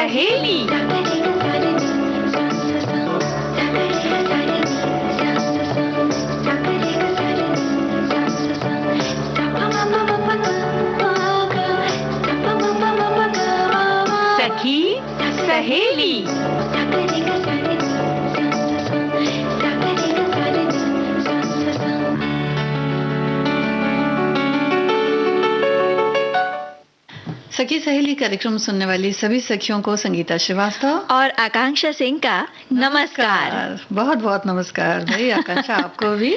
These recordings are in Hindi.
सहेली। सखी सहेली। सखी सहेली कार्यक्रम सुनने वाली सभी सखियों को संगीता श्रीवास्तव और आकांक्षा सिंह का नमस्कार। बहुत बहुत नमस्कार भाई आकांक्षा आपको भी।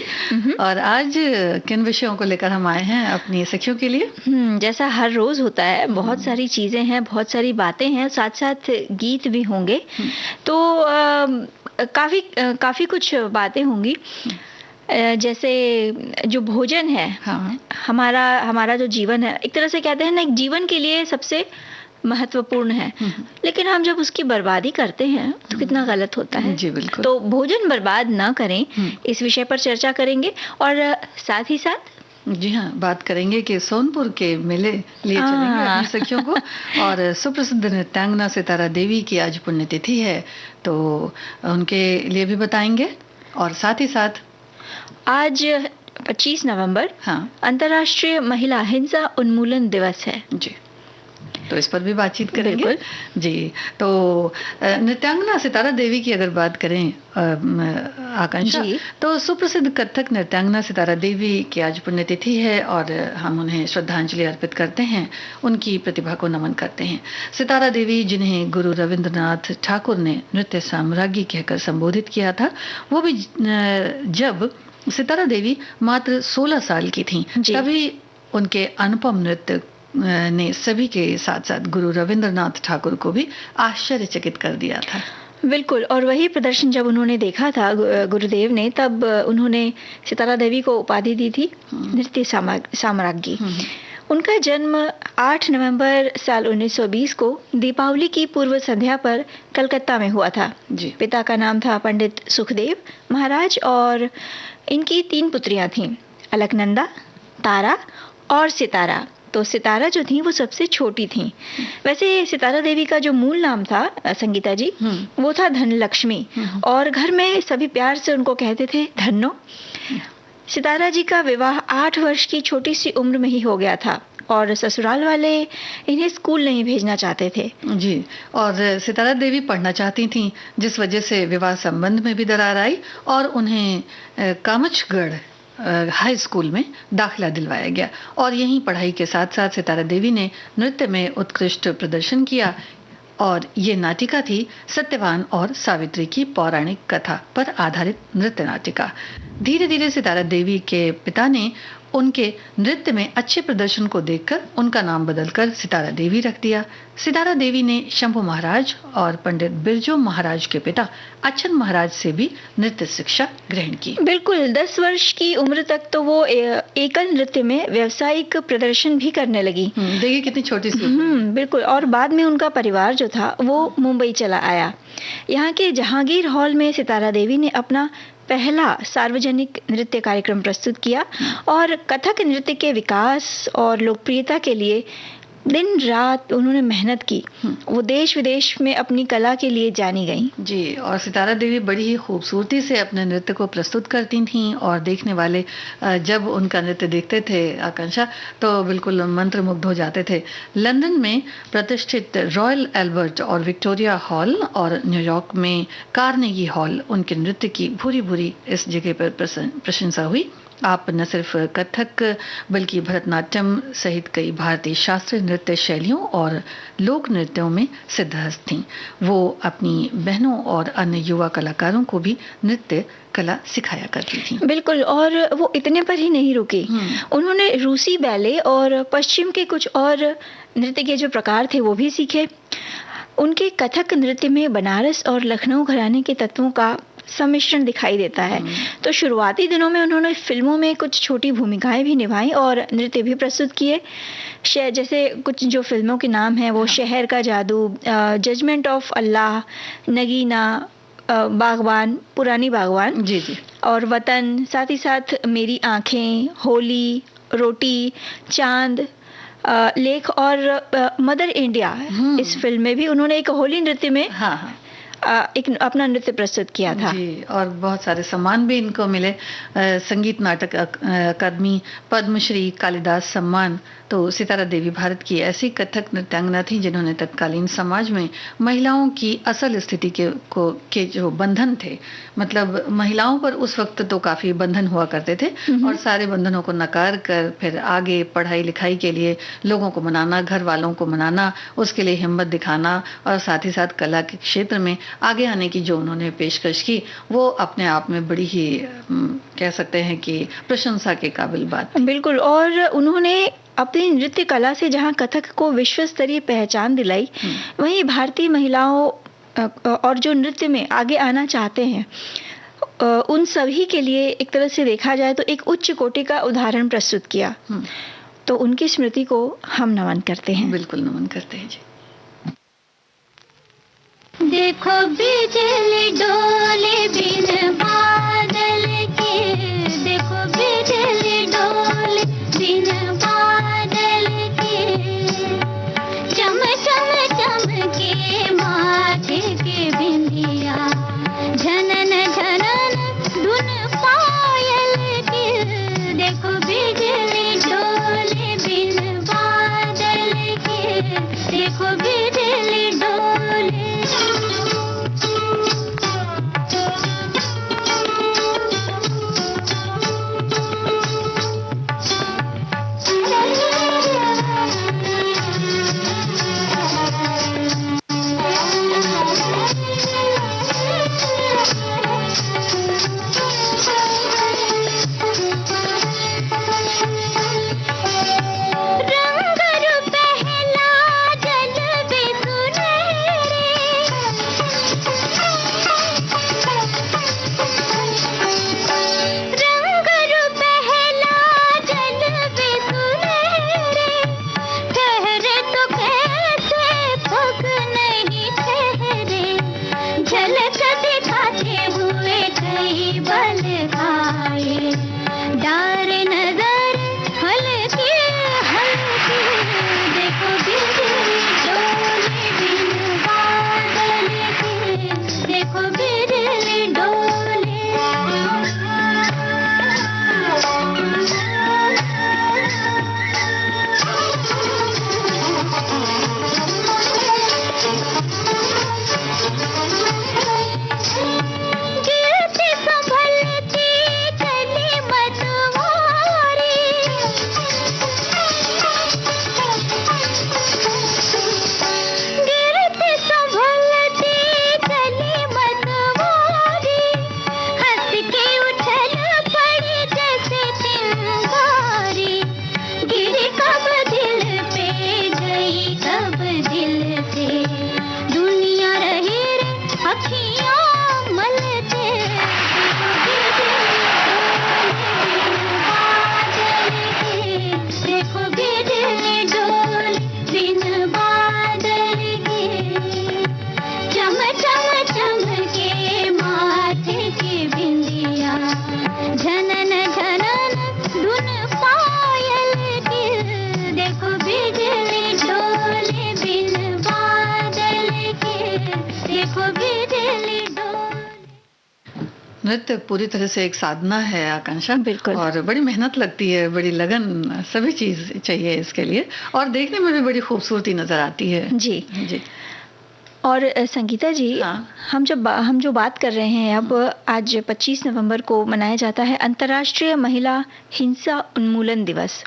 और आज किन विषयों को लेकर हम आए हैं अपनी सखियों के लिए? जैसा हर रोज होता है, बहुत सारी चीजें हैं, बहुत सारी बातें हैं, साथ साथ गीत भी होंगे। तो काफी कुछ बातें होंगी। जैसे जो भोजन है, हाँ। हमारा जो जीवन है, एक तरह से कहते हैं ना, एक जीवन के लिए सबसे महत्वपूर्ण है। लेकिन हम जब उसकी बर्बादी करते हैं तो कितना गलत होता है। जी बिल्कुल। तो भोजन बर्बाद ना करें, इस विषय पर चर्चा करेंगे। और साथ ही साथ जी हाँ, बात करेंगे कि सोनपुर के मेले लिए चलेंगे अपनी सखियों को। और सुप्रसिद्ध नृत्यांगना सितारा देवी की आज पुण्यतिथि है, तो उनके लिए भी बताएंगे। और साथ ही साथ आज 25 नवंबर अंतर्राष्ट्रीय महिला हिंसा उन्मूलन दिवस है जी, तो इस पर भी बातचीत करेंगे जी। तो नृत्यांगना सितारा देवी की अगर बात करें आकांक्षा, तो सुप्रसिद्ध कथक नृत्यांगना सितारा देवी की आज पुण्यतिथि है और हम उन्हें श्रद्धांजलि अर्पित करते हैं, उनकी प्रतिभा को नमन करते हैं। सितारा देवी, जिन्हें गुरु रविंद्रनाथ ठाकुर ने नृत्य साम्राज्ञी कहकर संबोधित किया था, वो भी जब सितारा देवी मात्र 16 साल की थीं, तभी उनके अनुपम नृत्य ने सभी के साथ साथ गुरु रविंद्रनाथ ठाकुर को भी आश्चर्यचकित कर दिया था। बिल्कुल। और वही प्रदर्शन जब उन्होंने देखा था गुरुदेव ने, तब उन्होंने सितारा देवी को उपाधि दी थी नृत्य साम्राज्ञी। उनका जन्म 8 नवंबर साल 1920 को दीपावली की पूर्व संध्या पर कलकत्ता में हुआ था जी। पिता का नाम था पंडित सुखदेव महाराज और इनकी 3 पुत्रियां थीं, अलकनंदा, तारा और सितारा। तो सितारा जो थी वो सबसे छोटी थी। वैसे सितारा देवी का जो मूल नाम था संगीता जी, वो था धनलक्ष्मी, और घर में सभी प्यार से उनको कहते थे धन्नो। सितारा जी का विवाह 8 वर्ष की छोटी सी उम्र में ही हो गया था और ससुराल वाले इन्हें स्कूल नहीं भेजना चाहते थे जी। और सितारा देवी पढ़ना चाहती थीं, जिस वजह से विवाह संबंध में भी दरार आई और उन्हें कामचगढ़ हाई स्कूल में दाखिला दिलवाया गया। और यहीं पढ़ाई के साथ साथ सितारा देवी ने नृत्य में उत्कृष्ट प्रदर्शन किया और ये नाटिका थी सत्यवान और सावित्री की पौराणिक कथा पर आधारित नृत्य नाटिका। धीरे धीरे सितारा देवी के पिता ने उनके नृत्य में अच्छे प्रदर्शन को देखकर उनका नाम बदलकर सितारा देवी रख दिया। सितारा देवी ने शंभू महाराज और पंडित बिरजू महाराज के पिता अच्छन महाराज से भी नृत्य शिक्षा ग्रहण की। बिल्कुल, 10 वर्ष की उम्र तक तो वो एकल नृत्य में व्यावसायिक प्रदर्शन भी करने लगी। देखिए कितनी छोटी सी। बिल्कुल। और बाद में उनका परिवार जो था वो मुंबई चला आया। यहाँ के जहांगीर हॉल में सितारा देवी ने अपना पहला सार्वजनिक नृत्य कार्यक्रम प्रस्तुत किया और कथक नृत्य के विकास और लोकप्रियता के लिए दिन रात उन्होंने मेहनत की। वो देश विदेश में अपनी कला के लिए जानी गई जी। और सितारा देवी बड़ी ही खूबसूरती से अपने नृत्य को प्रस्तुत करती थीं और देखने वाले जब उनका नृत्य देखते थे आकांक्षा, तो बिल्कुल मंत्रमुग्ध हो जाते थे। लंदन में प्रतिष्ठित रॉयल एल्बर्ट और विक्टोरिया हॉल और न्यूयॉर्क में कार्नेगी हॉल उनके नृत्य की भूरी भूरी इस जगह पर प्रशंसा हुई। आप न सिर्फ कथक बल्कि भरतनाट्यम सहित कई भारतीय शास्त्रीय नृत्य शैलियों और लोक नृत्यों में सिद्धहस्त थीं। वो अपनी बहनों और अन्य युवा कलाकारों को भी नृत्य कला सिखाया करती थी। बिल्कुल। और वो इतने पर ही नहीं रुकी, उन्होंने रूसी बैले और पश्चिम के कुछ और नृत्य के जो प्रकार थे वो भी सीखे। उनके कथक नृत्य में बनारस और लखनऊ घराने के तत्वों का सम्मिश्रण दिखाई देता है। तो शुरुआती दिनों में उन्होंने फिल्मों में कुछ छोटी भूमिकाएं भी निभाई और नृत्य भी प्रस्तुत किए। जैसे कुछ जो फिल्मों के नाम हैं वो शहर का जादू, जजमेंट ऑफ अल्लाह, नगीना, बागवान, पुरानी बागवान जी जी, और वतन, साथ ही साथ मेरी आंखें, होली, रोटी, चांद, लेख और मदर इंडिया इस फिल्म में भी उन्होंने एक होली नृत्य में एक अपना नृत्य प्रस्तुत किया था जी। और बहुत सारे सम्मान भी इनको मिले, संगीत नाटक अकादमी, पद्मश्री, कालिदास सम्मान। तो सितारा देवी भारत की ऐसी कथक नृत्यांगना थी जिन्होंने तत्कालीन समाज में महिलाओं की असल स्थिति के जो बंधन थे, मतलब महिलाओं पर उस वक्त तो काफी बंधन हुआ करते थे, और सारे बंधनों को नकार कर फिर आगे पढ़ाई लिखाई के लिए लोगों को मनाना, घर वालों को मनाना, उसके लिए हिम्मत दिखाना, और साथ ही साथ कला के क्षेत्र में आगे आने की जो उन्होंने पेशकश की, वो अपने आप में बड़ी ही कह सकते हैं कि प्रशंसा के काबिल बात। बिल्कुल। और उन्होंने अपनी नृत्य कला से जहां कथक को विश्व स्तरीय पहचान दिलाई, वहीं भारतीय महिलाओं और जो नृत्य में आगे आना चाहते हैं उन सभी के लिए एक तरह से देखा जाए तो एक उच्च कोटि का उदाहरण प्रस्तुत किया। तो उनकी स्मृति को हम नमन करते हैं। बिल्कुल नमन करते हैं जी। देखो बिजली डोले बिन बादल के, देखो बिजली डोले बिन बादल के, चम चम चमके माथे के बिंदिया, झनन झनन धुन पायल के, देखो बिजली डोले बिन बादल के, देखो बिजली डोले। नृत्य पूरी तरह से एक साधना है आकांक्षा। बिल्कुल। और बड़ी मेहनत लगती है, बड़ी लगन, सभी चीज चाहिए इसके लिए, और देखने में भी बड़ी खूबसूरती नजर आती है। जी जी। और संगीता जी, हम जो बात कर रहे हैं अब, आज 25 नवंबर को मनाया जाता है अंतर्राष्ट्रीय महिला हिंसा उन्मूलन दिवस।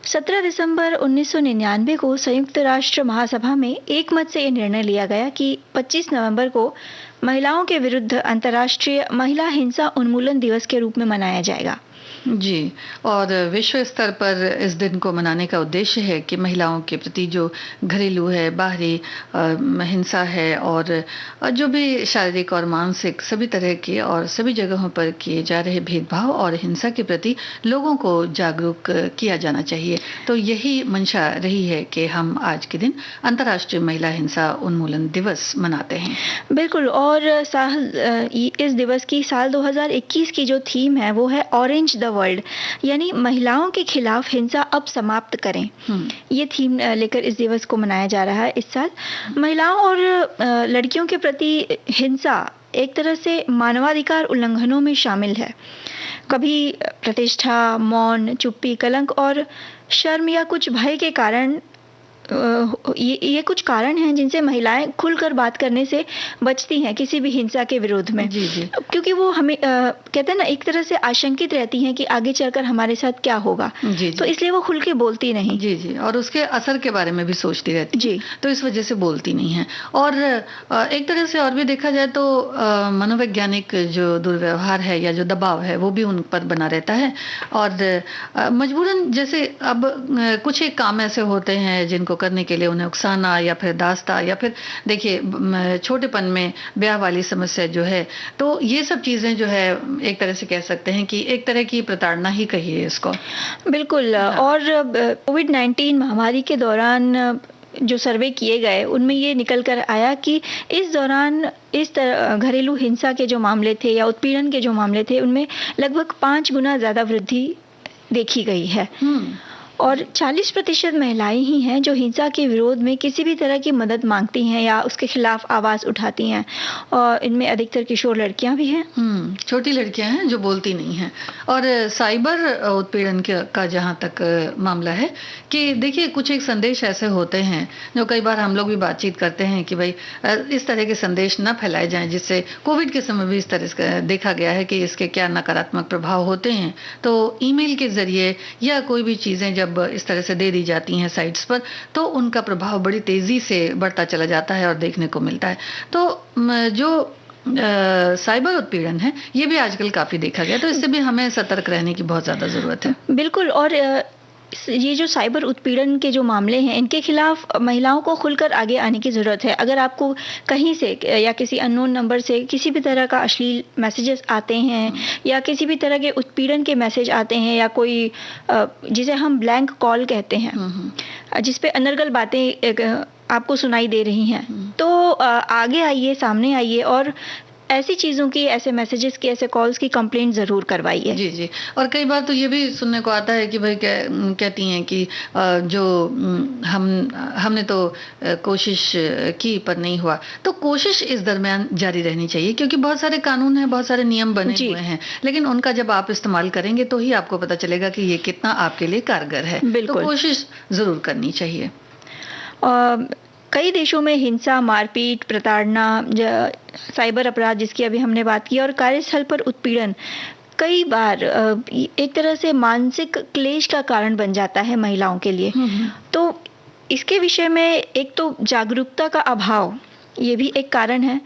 17 दिसंबर 1999 को संयुक्त राष्ट्र महासभा में एक मत से यह निर्णय लिया गया कि 25 नवंबर को महिलाओं के विरुद्ध अंतर्राष्ट्रीय महिला हिंसा उन्मूलन दिवस के रूप में मनाया जाएगा। जी। और विश्व स्तर पर इस दिन को मनाने का उद्देश्य है कि महिलाओं के प्रति जो घरेलू है, बाहरी हिंसा है, और जो भी शारीरिक और मानसिक सभी तरह के और सभी जगहों पर किए जा रहे भेदभाव और हिंसा के प्रति लोगों को जागरूक किया जाना चाहिए। तो यही मंशा रही है कि हम आज के दिन अंतर्राष्ट्रीय महिला हिंसा उन्मूलन दिवस मनाते हैं। बिल्कुल। और इस दिवस की साल 2021 की जो थीम है वो है ऑरेंज द वर्ल्ड, यानी महिलाओं के खिलाफ हिंसा अब समाप्त करें। ये थीम लेकर इस दिवस को मनाया जा रहा है इस साल। महिलाओं और लड़कियों के प्रति हिंसा एक तरह से मानवाधिकार उल्लंघनों में शामिल है। कभी प्रतिष्ठा, मौन, चुप्पी, कलंक और शर्म या कुछ भय के कारण ये कुछ कारण हैं जिनसे महिलाएं खुलकर बात करने से बचती हैं किसी भी हिंसा के विरोध में। जी जी। क्योंकि वो हमें कहते हैं ना, एक तरह से आशंकित रहती हैं कि आगे चलकर हमारे साथ क्या होगा। जी तो इसलिए वो खुल के बोलती नहीं। जी जी, और उसके असर के बारे में भी सोचती रहती जी। तो इस वजह से बोलती नहीं है। और एक तरह से और भी देखा जाए तो मनोवैज्ञानिक जो दुर्व्यवहार है या जो दबाव है वो भी उन पर बना रहता है। और मजबूरन जैसे अब कुछ एक काम ऐसे होते हैं जिनको करने के लिए उन्हें उकसाना या फिर दास्ता, या फिर देखिए छोटेपन में ब्याह वाली समस्या जो है, तो ये सब चीजें जो है एक तरह से कह सकते हैं कि एक तरह की प्रताड़ना ही कहिए इसको। बिल्कुल। और कोविड-19 महामारी के दौरान जो सर्वे किए गए उनमें ये निकल कर आया कि इस दौरान इस तरह घरेलू हिंसा के जो मामले थे या उत्पीड़न के जो मामले थे उनमें लगभग 5 गुना ज़्यादा वृद्धि देखी गई है। और 40% महिलाएं ही हैं जो हिंसा के विरोध में किसी भी तरह की मदद मांगती हैं या उसके खिलाफ आवाज़ उठाती हैं। और इनमें अधिकतर किशोर लड़कियां भी हैं। छोटी लड़कियां हैं जो बोलती नहीं हैं। और साइबर उत्पीड़न का जहां तक मामला है कि देखिए कुछ एक संदेश ऐसे होते हैं जो कई बार हम लोग भी बातचीत करते हैं कि भाई इस तरह के संदेश न फैलाए जाएं, जिससे कोविड के समय भी इस तरह से देखा गया है कि इसके क्या नकारात्मक प्रभाव होते हैं। तो ईमेल के जरिए या कोई भी चीज़ें जब इस तरह से दे दी जाती हैं साइट्स पर, तो उनका प्रभाव बड़ी तेजी से बढ़ता चला जाता है और देखने को मिलता है। तो जो साइबर उत्पीड़न है ये भी आजकल काफी देखा गया, तो इससे भी हमें सतर्क रहने की बहुत ज्यादा जरूरत है। बिल्कुल। और ये जो साइबर उत्पीड़न के जो मामले हैं इनके खिलाफ महिलाओं को खुलकर आगे आने की ज़रूरत है। अगर आपको कहीं से या किसी अननोन नंबर से किसी भी तरह का अश्लील मैसेजेस आते हैं या किसी भी तरह के उत्पीड़न के मैसेज आते हैं या कोई जिसे हम ब्लैंक कॉल कहते हैं, जिस पे अनर्गल बातें आपको सुनाई दे रही हैं, तो आगे आइए, सामने आइए और ऐसी चीज़ों की, ऐसे मैसेजेस की, ऐसे कॉल्स की कंप्लेंट ज़रूर करवाइए। जी जी। और कई बार तो ये भी सुनने को आता है कि भाई कहती हैं कि जो हमने तो कोशिश की पर नहीं हुआ। तो कोशिश इस दरमियान जारी रहनी चाहिए, क्योंकि बहुत सारे कानून हैं, बहुत सारे नियम बने हुए हैं, लेकिन उनका जब आप इस्तेमाल करेंगे तो ही आपको पता चलेगा कि ये कितना आपके लिए कारगर है। तो कोशिश ज़रूर करनी चाहिए। कई देशों में हिंसा, मारपीट, प्रताड़ना, साइबर अपराध जिसकी अभी हमने बात की, और कार्यस्थल पर उत्पीड़न कई बार एक तरह से मानसिक क्लेश का कारण बन जाता है महिलाओं के लिए। तो इसके विषय में एक तो जागरूकता का अभाव, ये भी एक कारण है।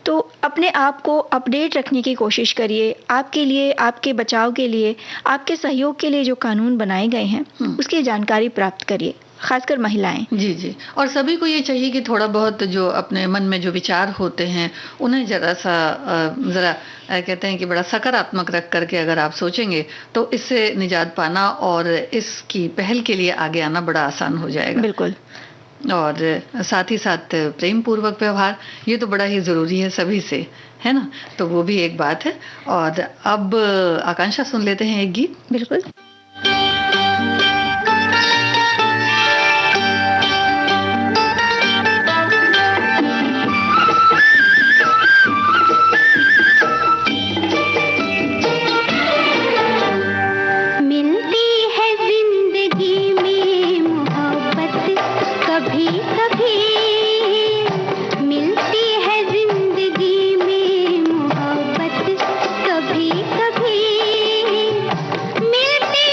तो अपने आप को अपडेट रखने की कोशिश करिए। आपके लिए, आपके बचाव के लिए, आपके सहयोग के लिए जो कानून बनाए गए हैं उसकी जानकारी प्राप्त करिए, खासकर महिलाएं। जी जी। और सभी को ये चाहिए कि थोड़ा बहुत जो अपने मन में जो विचार होते हैं उन्हें जरा कहते हैं कि बड़ा सकारात्मक रख करके अगर आप सोचेंगे तो इससे निजात पाना और इसकी पहल के लिए आगे आना बड़ा आसान हो जाएगा। बिल्कुल। और साथ ही साथ प्रेम पूर्वक व्यवहार, ये तो बड़ा ही जरूरी है सभी से, है ना? तो वो भी एक बात है। और अब आकांक्षा सुन लेते हैं एक गीत। बिल्कुल। मिलती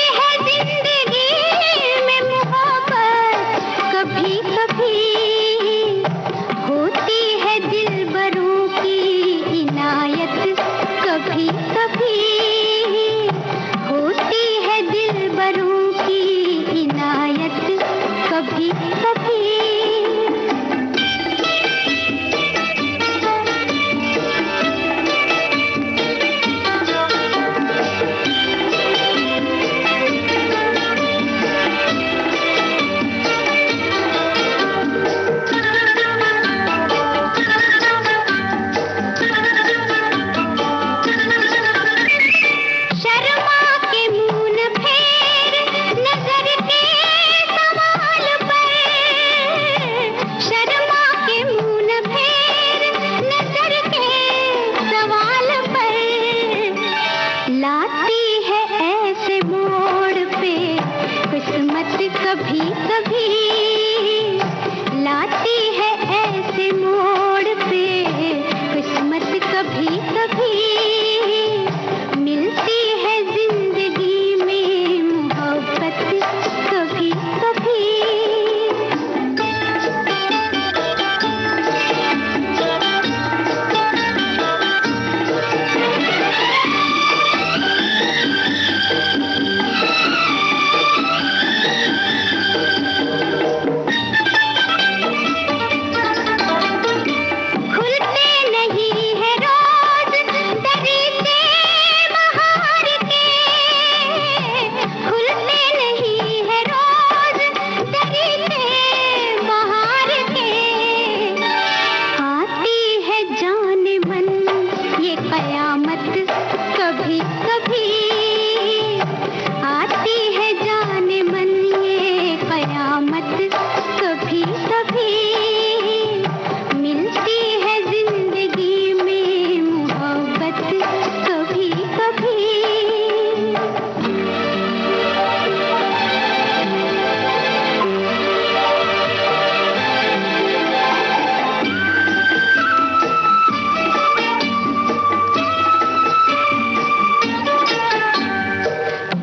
कभी कभी मिलती है जिंदगी में मोहब्बत कभी कभी। खुलते नहीं है रोज दरीचे बहार के, खुलते नहीं है रोज दरीचे बहार के। आती है जान मन ये कयामत कभी कभी, आती है जान मन ये कयामत कभी कभी। मिलती है जिंदगी में मोहब्बत कभी कभी।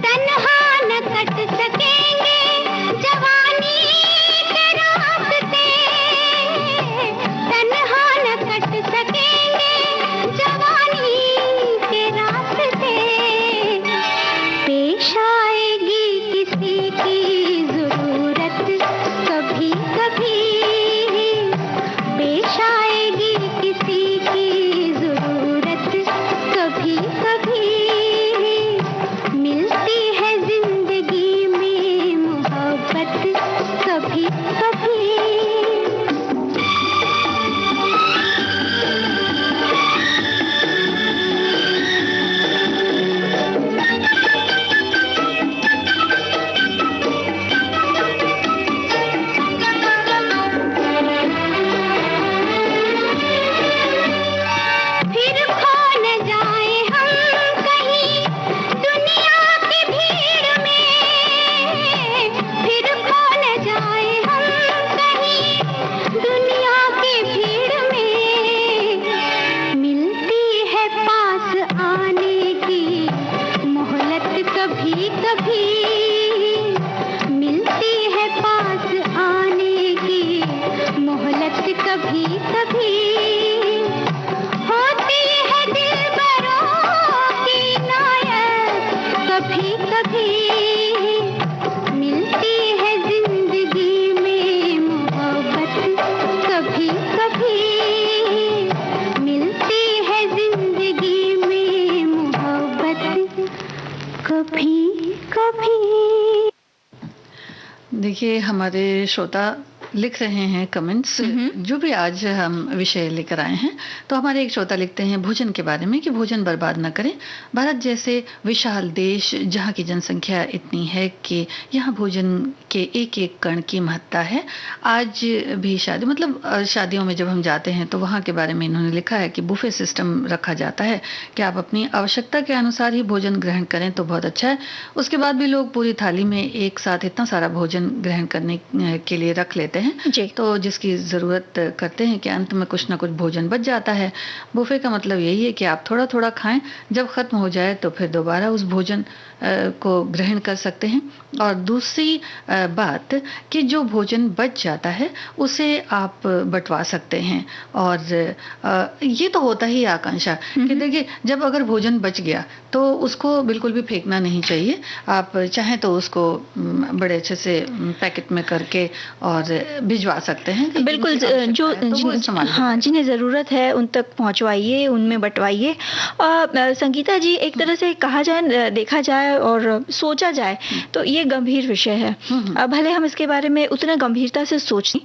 तन्हा न कट सकेंगे जवानी के रास्ते, तन्हा न कट सकेंगे जवानी के रास्ते। पेश आएगी किसी की जरूरत कभी कभी, पेश आएगी किसी की जरूरत कभी कभी। मिलती है जिंदगी में मोहब्बत कभी कभी। फिर खो न जाए हम कहीं दुनिया की भीड़ में, फिर खो न जाए हम कहीं दुनिया की भीड़ में। मिलती है पास आने की मोहलत कभी कभी, मिलती है पास आने की मोहलत कभी कभी। होती है दिलबरों की नायत कभी कभी। मिलती है जिंदगी में मोहब्बत कभी कभी, मिलती है जिंदगी में मोहब्बत कभी कभी। देखिए, हमारे श्रोता लिख रहे हैं कमेंट्स, जो भी आज हम विषय लेकर आए हैं। तो हमारे एक श्रोता लिखते हैं भोजन के बारे में कि भोजन बर्बाद न करें। भारत जैसे विशाल देश जहाँ की जनसंख्या इतनी है कि यहाँ भोजन के एक एक कण की महत्ता है। आज भी शादियों में जब हम जाते हैं तो वहाँ के बारे में इन्होंने लिखा है कि बुफे सिस्टम रखा जाता है कि आप अपनी आवश्यकता के अनुसार ही भोजन ग्रहण करें तो बहुत अच्छा है। उसके बाद भी लोग पूरी थाली में एक साथ इतना सारा भोजन ग्रहण करने के लिए रख लेते हैं जी। तो जिसकी ज़रूरत करते हैं कि अंत में कुछ ना कुछ भोजन बच जाता है। बुफे का मतलब यही है कि आप थोड़ा थोड़ा खाएं, जब ख़त्म हो जाए तो फिर दोबारा उस भोजन को ग्रहण कर सकते हैं। और दूसरी बात कि जो भोजन बच जाता है उसे आप बंटवा सकते हैं। और ये तो होता ही आकांक्षा कि देखिए, जब अगर भोजन बच गया तो उसको बिल्कुल भी फेंकना नहीं चाहिए। आप चाहें तो उसको बड़े अच्छे से पैकेट में करके और भिजवा सकते हैं। बिल्कुल, जो जिन्हें ज़रूरत है उन तक पहुंचवाइए, उनमें बंटवाइए। संगीता जी, एक तरह से कहा जाए, देखा जाए और सोचा जाए तो ये गंभीर विषय है। भले हम इसके बारे में उतना गंभीरता से सोचें,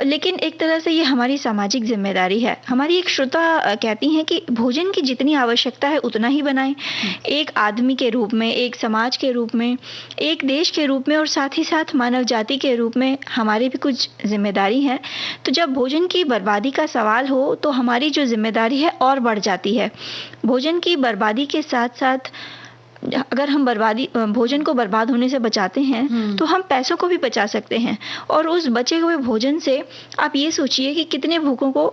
लेकिन एक तरह से ये हमारी सामाजिक जिम्मेदारी है। हमारी एक श्रोता कहती हैं कि भोजन की जितनी आवश्यकता है उतना ही बनाएं। एक आदमी के रूप में, एक समाज के रूप में, एक देश के रूप में और साथ ही साथ मानव जाति के रूप में हमारी भी कुछ जिम्मेदारी है। तो जब भोजन की बर्बादी का सवाल हो तो हमारी जो जिम्मेदारी है और बढ़ जाती है। भोजन की बर्बादी के साथ साथ अगर हम भोजन को बर्बाद होने से बचाते हैं तो हम पैसों को भी बचा सकते हैं। और उस बचे हुए भोजन से आप ये सोचिए कि कितने भूखों को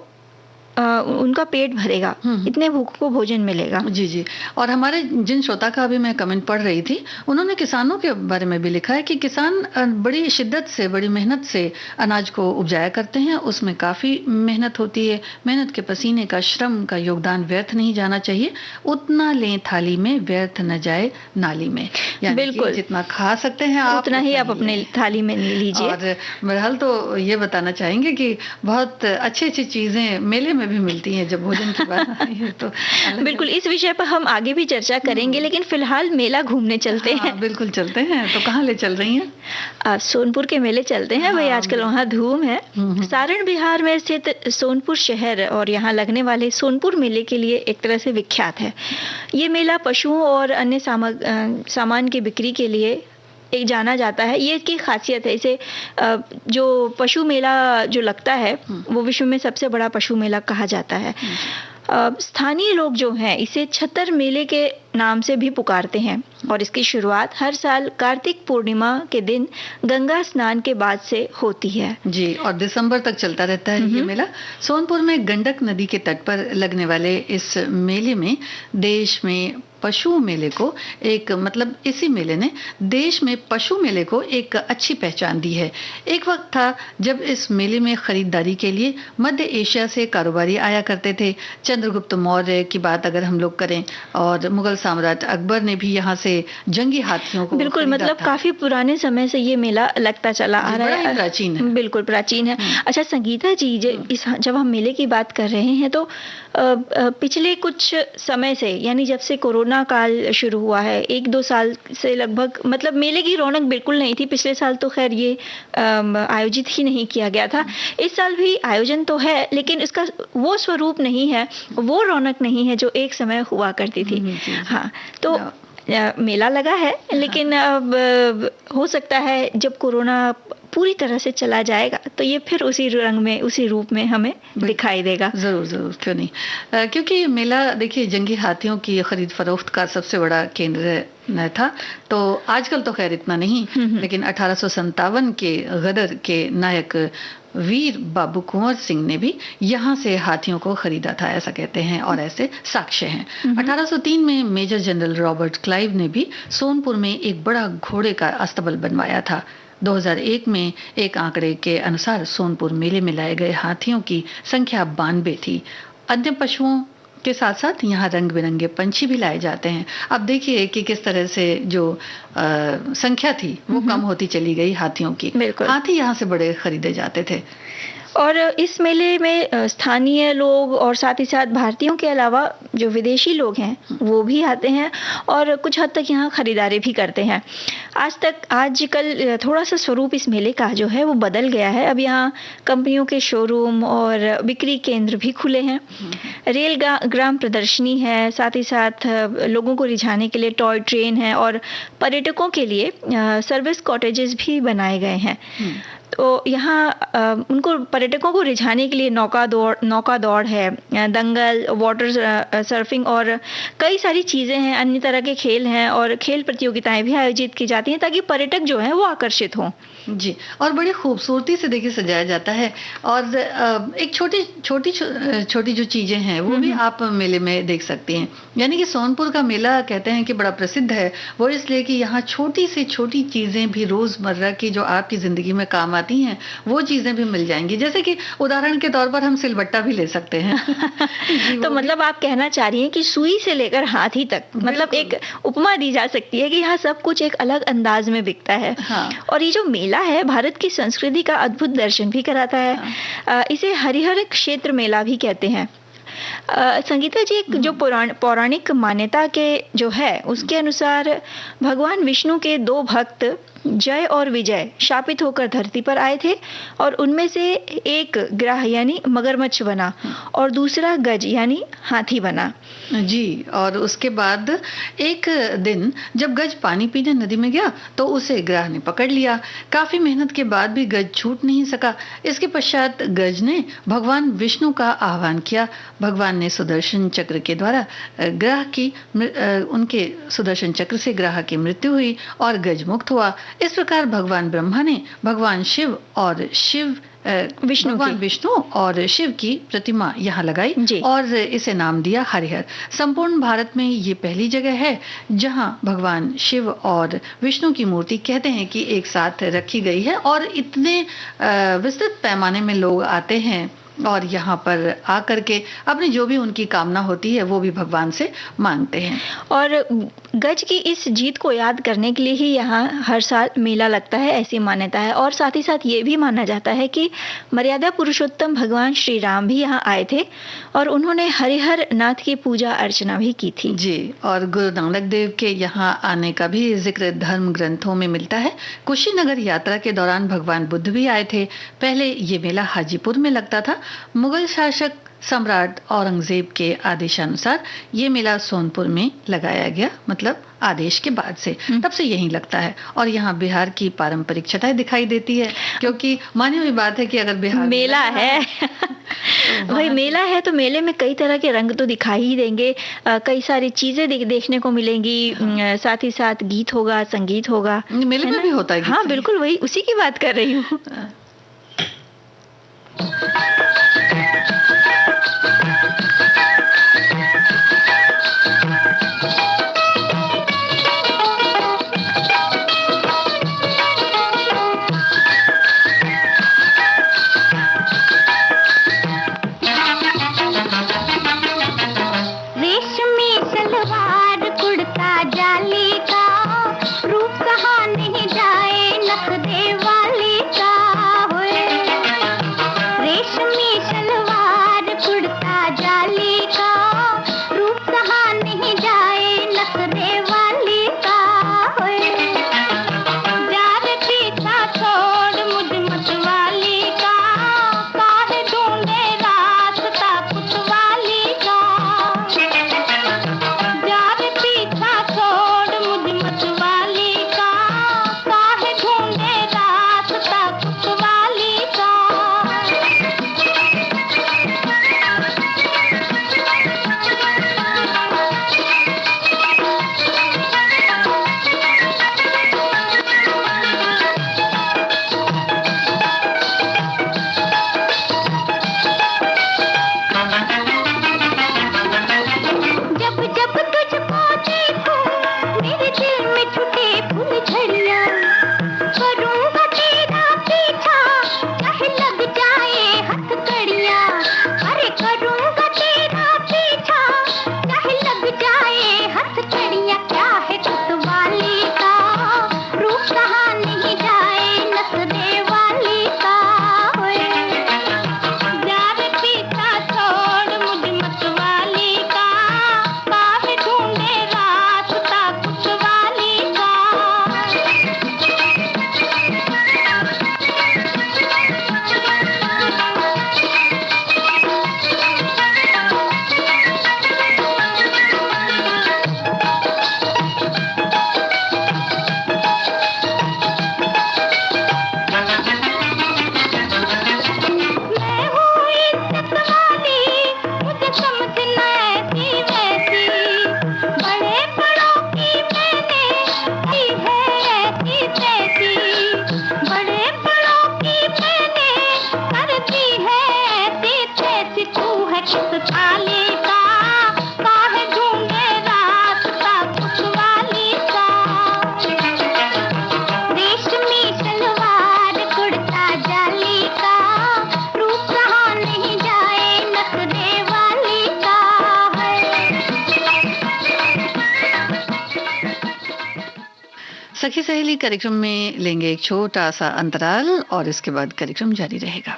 उनका पेट भरेगा, इतने भूखों को भोजन मिलेगा। जी जी। और हमारे जिन श्रोता का अभी मैं कमेंट पढ़ रही थी, उन्होंने किसानों के बारे में भी लिखा है कि किसान बड़ी शिद्दत से, बड़ी मेहनत से अनाज को उपजाया करते हैं। उसमें काफ़ी मेहनत होती है। मेहनत के पसीने का, श्रम का योगदान व्यर्थ नहीं जाना चाहिए। उतना लें थाली में, व्यर्थ न जाए नाली में। बिल्कुल, जितना खा सकते हैं आप उतना ही आप अपने थाली में लीजिए। और बहरहाल तो ये बताना चाहेंगे कि बहुत अच्छी अच्छी चीज़ें मेले में भी मिलती हैं जब भोजन की बात आती है तो। बिल्कुल, इस विषय पर हम आगे भी चर्चा करेंगे, लेकिन फिलहाल मेला घूमने चलते हैं। बिल्कुल चलते हैं। तो कहाँ ले चल रही हैं? सोनपुर के मेले चलते हैं भाई, आजकल वहाँ धूम है। सारण बिहार में स्थित सोनपुर शहर और यहाँ लगने वाले सोनपुर मेले के लिए एक तरह से विख्यात है। ये मेला पशुओं और अन्य सामान की बिक्री के लिए एक जाना जाता है। ये इसकी खासियत है। इसे जो पशु मेला जो लगता है वो विश्व में सबसे बड़ा पशु मेला कहा जाता है। स्थानीय लोग जो हैं इसे छतर मेले के नाम से भी पुकारते हैं और इसकी शुरुआत हर साल कार्तिक पूर्णिमा के दिन गंगा स्नान के बाद से होती है। जी, और दिसंबर तक चलता रहता है ये मेला। सोनपुर में गंडक नदी के तट पर लगने वाले इस मेले में देश में पशु मेले को एक मतलब इसी मेले ने देश में पशु मेले को एक अच्छी पहचान दी है। एक वक्त था जब इस मेले में खरीदारी के लिए मध्य एशिया से कारोबारी आया करते थे। चंद्रगुप्त मौर्य की बात अगर हम लोग करें, और मुगल सम्राट अकबर ने भी यहाँ से जंगी हाथियों को बिल्कुल मतलब काफी पुराने समय से ये मेला लगता चला आ रहा है। प्राचीन है, बिल्कुल प्राचीन है। अच्छा संगीता जी, जब हम मेले की बात कर रहे हैं तो पिछले कुछ समय से, यानी जब से कोरोना काल शुरू हुआ है, 1-2 साल से लगभग, मतलब मेले की रौनक बिल्कुल नहीं थी। पिछले साल तो खैर ये आयोजित ही नहीं किया गया था। इस साल भी आयोजन तो है, लेकिन इसका वो स्वरूप नहीं है, वो रौनक नहीं है जो एक समय हुआ करती थी। हाँ, तो मेला लगा है, लेकिन अब हो सकता है जब कोरोना पूरी तरह से चला जाएगा तो ये फिर उसी रंग में, उसी रूप में हमें दिखाई देगा। जरूर जरूर, क्यों नहीं। क्योंकि ये मेला देखिए जंगी हाथियों की खरीद फरोख्त का सबसे बड़ा केंद्र न था। तो आजकल तो खैर इतना नहीं, लेकिन 1857 के गदर के नायक वीर बाबू कुंवर सिंह ने भी यहाँ से हाथियों को खरीदा था, ऐसा कहते हैं और ऐसे साक्ष्य हैं। 1803 में मेजर जनरल रॉबर्ट क्लाइव ने भी सोनपुर में एक बड़ा घोड़े का अस्तबल बनवाया था। 2001 में एक आंकड़े के अनुसार सोनपुर मेले में लाए गए हाथियों की संख्या 92 थी। अन्य पशुओं के साथ साथ यहाँ रंग बिरंगे पंछी भी लाए जाते हैं। अब देखिए कि किस तरह से जो संख्या थी वो कम होती चली गई हाथियों की। हाथी यहाँ से बड़े खरीदे जाते थे। और इस मेले में स्थानीय लोग और साथ ही साथ भारतीयों के अलावा जो विदेशी लोग हैं वो भी आते हैं और कुछ हद तक यहाँ खरीदारी भी करते हैं। आजकल थोड़ा सा स्वरूप इस मेले का जो है वो बदल गया है। अब यहाँ कंपनियों के शोरूम और बिक्री केंद्र भी खुले हैं। रेल ग्राम प्रदर्शनी है, साथ ही साथ लोगों को रिझाने के लिए टॉय ट्रेन है और पर्यटकों के लिए सर्विस कॉटेजेस भी बनाए गए हैं। तो यहाँ उनको पर्यटकों को रिझाने के लिए नौका दौड़ है, दंगल, वाटर सर्फिंग और कई सारी चीज़ें हैं, अन्य तरह के खेल हैं और खेल प्रतियोगिताएं भी आयोजित की जाती हैं ताकि पर्यटक जो हैं वो आकर्षित हों। जी, और बड़ी खूबसूरती से देखिए सजाया जाता है। और एक छोटी जो चीज़ें हैं वो भी आप मेले में देख सकती हैं। यानी कि सोनपुर का मेला कहते हैं कि बड़ा प्रसिद्ध है, वो इसलिए कि यहाँ छोटी से छोटी चीज़ें भी रोज़मर्रा की जो आपकी ज़िंदगी में काम आती हैं वो चीज़ें भी मिल जाएंगी। जैसे कि उदाहरण के तौर पर हम सिलबट्टा भी ले सकते हैं। तो मतलब आप कहना चाह रही हैं कि सुई से लेकर हाथी तक, मतलब एक उपमा दी जा सकती है कि यहाँ सब कुछ एक अलग अंदाज में बिकता है। हाँ। और ये जो मेला है भारत की संस्कृति का अद्भुत दर्शन भी कराता है। हाँ। इसे हरिहर क्षेत्र मेला भी कहते हैं। संगीता जी, एक जो पौराणिक मान्यता के जो है उसके अनुसार भगवान विष्णु के 2 भक्त जय और विजय शापित होकर धरती पर आए थे और उनमें से एक ग्राह यानी मगरमच्छ बना और दूसरा गज यानी हाथी बना। जी, और उसके बाद एक दिन जब गज पानी पीने नदी में गया तो उसे ग्राह ने पकड़ लिया। काफी मेहनत के बाद भी गज छूट नहीं सका। इसके पश्चात गज ने भगवान विष्णु का आह्वान किया। भगवान ने सुदर्शन चक्र के द्वारा उनके सुदर्शन चक्र से ग्राह की मृत्यु हुई और गज मुक्त हुआ। इस प्रकार भगवान ब्रह्मा ने भगवान शिव और शिव भगवान विष्णु और शिव की प्रतिमा यहाँ लगाई और इसे नाम दिया हरिहर। संपूर्ण भारत में ये पहली जगह है जहाँ भगवान शिव और विष्णु की मूर्ति कहते हैं कि एक साथ रखी गई है और इतने विस्तृत पैमाने में लोग आते हैं और यहाँ पर आकर के अपनी जो भी उनकी कामना होती है वो भी भगवान से मांगते हैं। और गज की इस जीत को याद करने के लिए ही यहाँ हर साल मेला लगता है, ऐसी मान्यता है। और साथ ही साथ ये भी माना जाता है कि मर्यादा पुरुषोत्तम भगवान श्री राम भी यहाँ आए थे और उन्होंने हरिहर नाथ की पूजा अर्चना भी की थी। जी, और गुरु नानक देव के यहाँ आने का भी जिक्र धर्म ग्रंथों में मिलता है। कुशीनगर यात्रा के दौरान भगवान बुद्ध भी आए थे। पहले ये मेला हाजीपुर में लगता था। मुगल शासक सम्राट औरंगजेब के आदेशानुसार ये मेला सोनपुर में लगाया गया, मतलब आदेश के बाद से तब से यही लगता है। और यहाँ बिहार की पारंपरिक छटाई दिखाई देती है, क्योंकि मानी हुई बात है कि अगर बिहार मेला है वही मेला है तो मेले में कई तरह के रंग तो दिखाई ही देंगे, कई सारी चीजें देखने को मिलेंगी। साथ ही साथ गीत होगा, संगीत होगा, मेले में भी होता है। हाँ बिल्कुल, वही उसी की बात कर रही हूँ। सखी सहेली कार्यक्रम में लेंगे एक छोटा सा अंतराल और इसके बाद कार्यक्रम जारी रहेगा।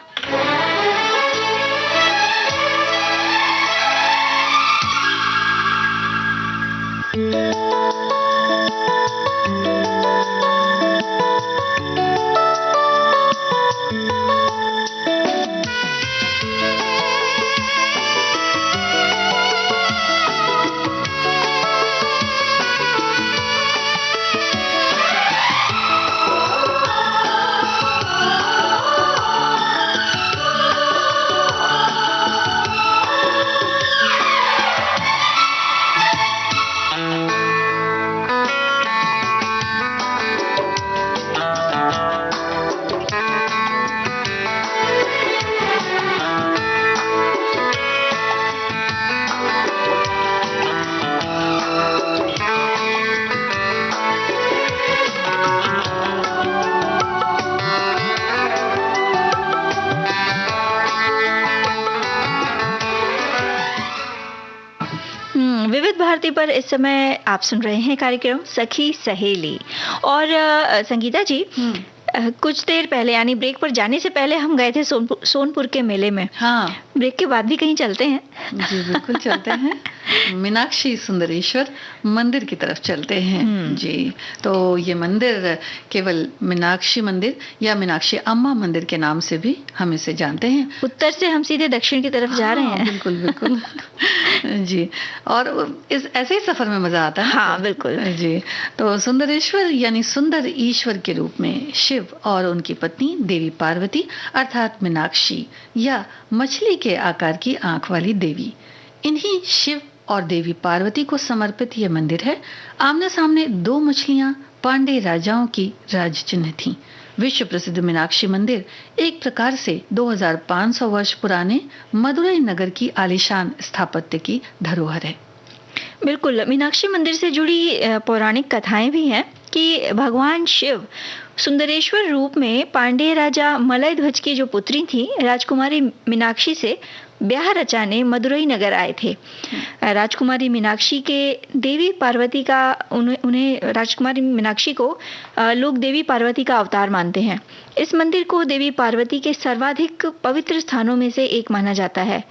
विविध भारती पर इस समय आप सुन रहे हैं कार्यक्रम सखी सहेली। और संगीता जी, कुछ देर पहले यानी ब्रेक पर जाने से पहले हम गए थे सोनपुर के मेले में। हाँ, ब्रेक के बाद भी कहीं चलते हैं? जी बिल्कुल चलते हैं। मीनाक्षी सुंदरेश्वर मंदिर की तरफ चलते हैं जी। तो ये मंदिर केवल मीनाक्षी मंदिर या मीनाक्षी अम्मा मंदिर के नाम से भी हम इसे जानते हैं। उत्तर से हम सीधे दक्षिण की तरफ जा रहे हैं। बिल्कुल बिल्कुल जी। और इस ऐसे ही सफर में मजा आता है। हाँ बिल्कुल जी। तो सुंदरेश्वर यानी सुंदर ईश्वर के रूप में शिव और उनकी पत्नी देवी पार्वती अर्थात मीनाक्षी या मछली के आकार की आंख वाली देवी, इन्हीं शिव और देवी पार्वती को समर्पित यह मंदिर है। आमने सामने दो मछलियां पांडे राजाओं की राज चिन्ह थीं। विश्व प्रसिद्ध मीनाक्षी मंदिर एक प्रकार से 2500 वर्ष पुराने मदुरई नगर की आलीशान स्थापत्य की धरोहर है। बिल्कुल, मीनाक्षी मंदिर से जुड़ी पौराणिक कथाएं भी हैं कि भगवान शिव सुंदरेश्वर रूप में पांड्य राजा मलय ध्वज की जो पुत्री थी राजकुमारी मीनाक्षी से ब्याह रचाने मदुरई नगर आए थे। राजकुमारी मीनाक्षी के देवी पार्वती का उन्हें राजकुमारी मीनाक्षी को लोग देवी पार्वती का अवतार मानते हैं। इस मंदिर को देवी पार्वती के सर्वाधिक पवित्र स्थानों में से एक माना जाता है।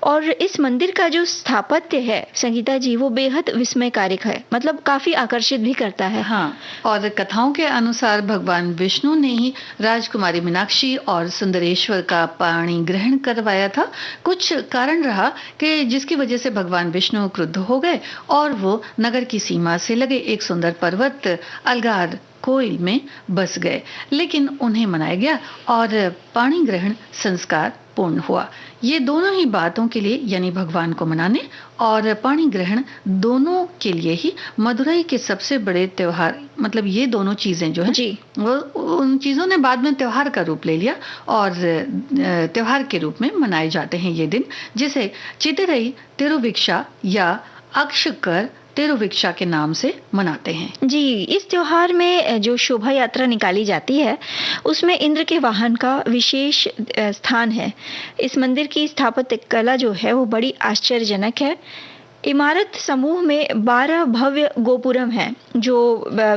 और इस मंदिर का जो स्थापत्य है संगीता जी, वो बेहद विस्मयकारक है, मतलब काफी आकर्षित भी करता है। हाँ, और कथाओं के अनुसार भगवान विष्णु ने ही राजकुमारी मीनाक्षी और सुंदरेश्वर का पाणी ग्रहण करवाया था। कुछ कारण रहा कि जिसकी वजह से भगवान विष्णु क्रुद्ध हो गए और वो नगर की सीमा से लगे एक सुंदर पर्वत अलगार कोइल में बस गए, लेकिन उन्हें मनाया गया और पाणी ग्रहण संस्कार पूर्ण हुआ। ये दोनों ही बातों के लिए यानी भगवान को मनाने और पाणी ग्रहण दोनों के लिए ही मदुरई के सबसे बड़े त्योहार, मतलब ये दोनों चीजें जो है जी, वो उन चीजों ने बाद में त्योहार का रूप ले लिया और त्योहार के रूप में मनाए जाते हैं ये दिन, जिसे चितिरई तिरुभिक्षा या अक्षकर तिरुभिक्षा के नाम से मनाते हैं। जी, इस त्योहार में जो शोभा यात्रा निकाली जाती है उसमें इंद्र के वाहन का विशेष स्थान है। इस मंदिर की स्थापत्य कला जो है वो बड़ी आश्चर्यजनक है। इमारत समूह में 12 भव्य गोपुरम हैं जो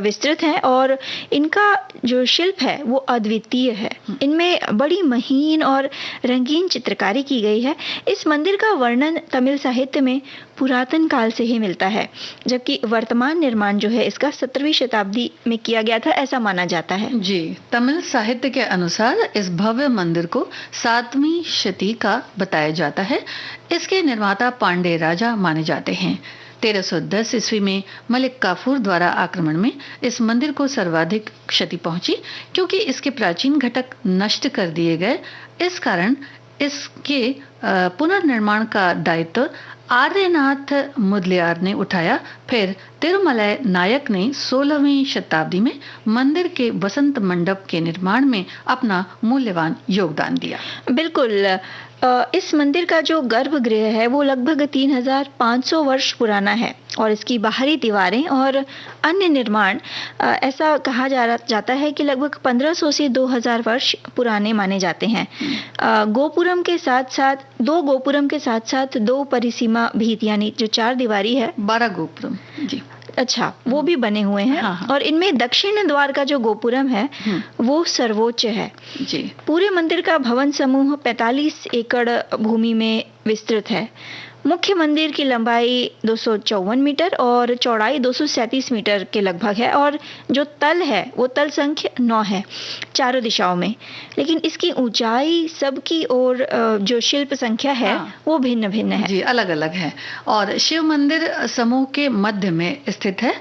विस्तृत हैं और इनका जो शिल्प है वो अद्वितीय है। इनमें बड़ी महीन और रंगीन चित्रकारी की गई है। इस मंदिर का वर्णन तमिल साहित्य में पुरातन काल से ही मिलता है, जबकि वर्तमान निर्माण जो है इसका 17वीं शताब्दी में किया गया था, ऐसा माना जाता है। जी, तमिल साहित्य के अनुसार इस भव्य मंदिर को 7वीं शती का बताया जाता है। इसके निर्माता पांडे राजा माने जाते हैं। 1310 ईस्वी में मलिक काफूर द्वारा आक्रमण में इस मंदिर को सर्वाधिक क्षति पहुंची क्योंकि इसके प्राचीन घटक नष्ट कर दिए गए। इस कारण इसके पुनर्निर्माण का दायित्व आर्यनाथ मुदलियार ने उठाया। फिर तिरुमलय नायक ने 16वीं शताब्दी में मंदिर के वसंत मंडप के निर्माण में अपना मूल्यवान योगदान दिया। बिल्कुल, इस मंदिर का जो गर्भगृह है वो लगभग 3500 वर्ष पुराना है और इसकी बाहरी दीवारें और अन्य निर्माण ऐसा कहा जाता है कि लगभग 1500 से 2000 वर्ष पुराने माने जाते हैं। गोपुरम के साथ साथ दो परिसीमा भीत यानी जो 4 दीवारी है, 12 गोपुरम जी, अच्छा, वो भी बने हुए हैं। हाँ। और इनमें दक्षिण द्वार का जो गोपुरम है वो सर्वोच्च है जी। पूरे मंदिर का भवन समूह 45 एकड़ भूमि में विस्तृत है। मुख्य मंदिर की लंबाई 254 मीटर और चौड़ाई 237 मीटर के लगभग है और जो तल है वो तल संख्या 9 है चारों दिशाओं में, लेकिन इसकी ऊंचाई सबकी और जो शिल्प संख्या है वो भिन्न भिन्न है जी, अलग अलग है। और शिव मंदिर समूह के मध्य में स्थित है।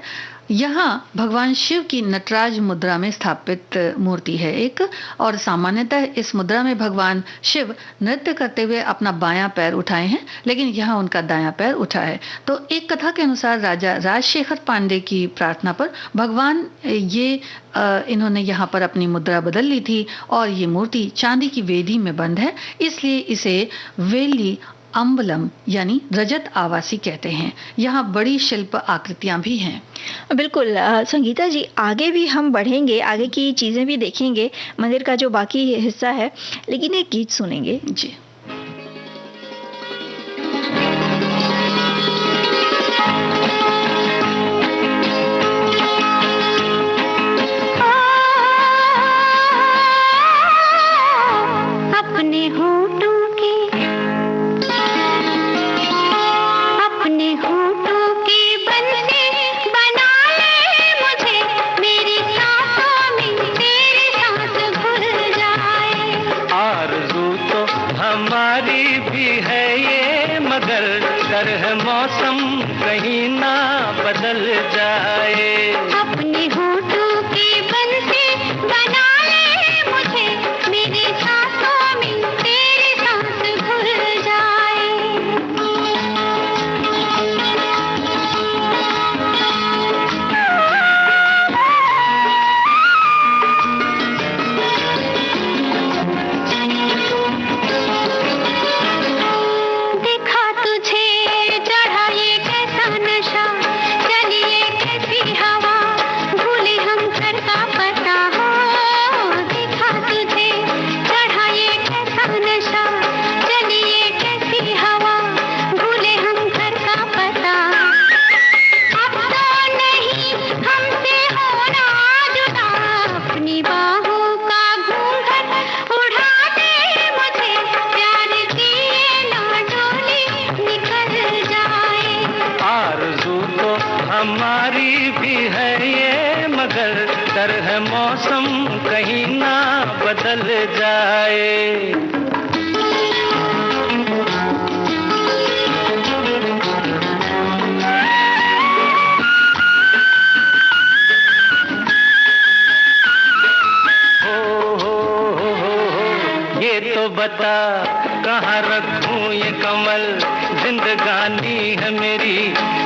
यहाँ भगवान शिव की नटराज मुद्रा में स्थापित मूर्ति है एक, और सामान्यतः इस मुद्रा में भगवान शिव नृत्य करते हुए अपना बायां पैर उठाए हैं, लेकिन यहाँ उनका दायां पैर उठा है। तो एक कथा के अनुसार राजा राजशेखर पांडे की प्रार्थना पर भगवान इन्होंने यहाँ पर अपनी मुद्रा बदल ली थी और ये मूर्ति चांदी की वेदी में बंद है, इसलिए इसे वेली अम्बलम यानी रजत आवासी कहते हैं। यहाँ बड़ी शिल्प आकृतियां भी हैं। बिल्कुल संगीता जी, आगे भी हम बढ़ेंगे, आगे की चीजें भी देखेंगे, मंदिर का जो बाकी हिस्सा है, लेकिन एक गीत सुनेंगे जी। मौसम कहीं ना बदल जाए। अपने होठों की बंसी बना ले मुझे, मेरी सांसों में तेरी सांस घुल जाए। देखा तुझे चढ़ा ये कैसा नशा, चलिए कैसी हवा, भूले हम घर का पता हो। देखा तुझे चढ़ा ये कैसा नशा, चलिए कैसी हवा, भूले हम घर का पता। अब तो नहीं हमसे होना जुदा, अपनी बाहों का घूंघट उड़ा दे मुझे, प्यार की ये ना डोली निकल जाए। आरज़ू तो हमारी भी है ये, मगर डर है मौसम कहीं ना बदल जाए। ये तो बता कहाँ रखूं ये कमल, जिंदगानी है मेरी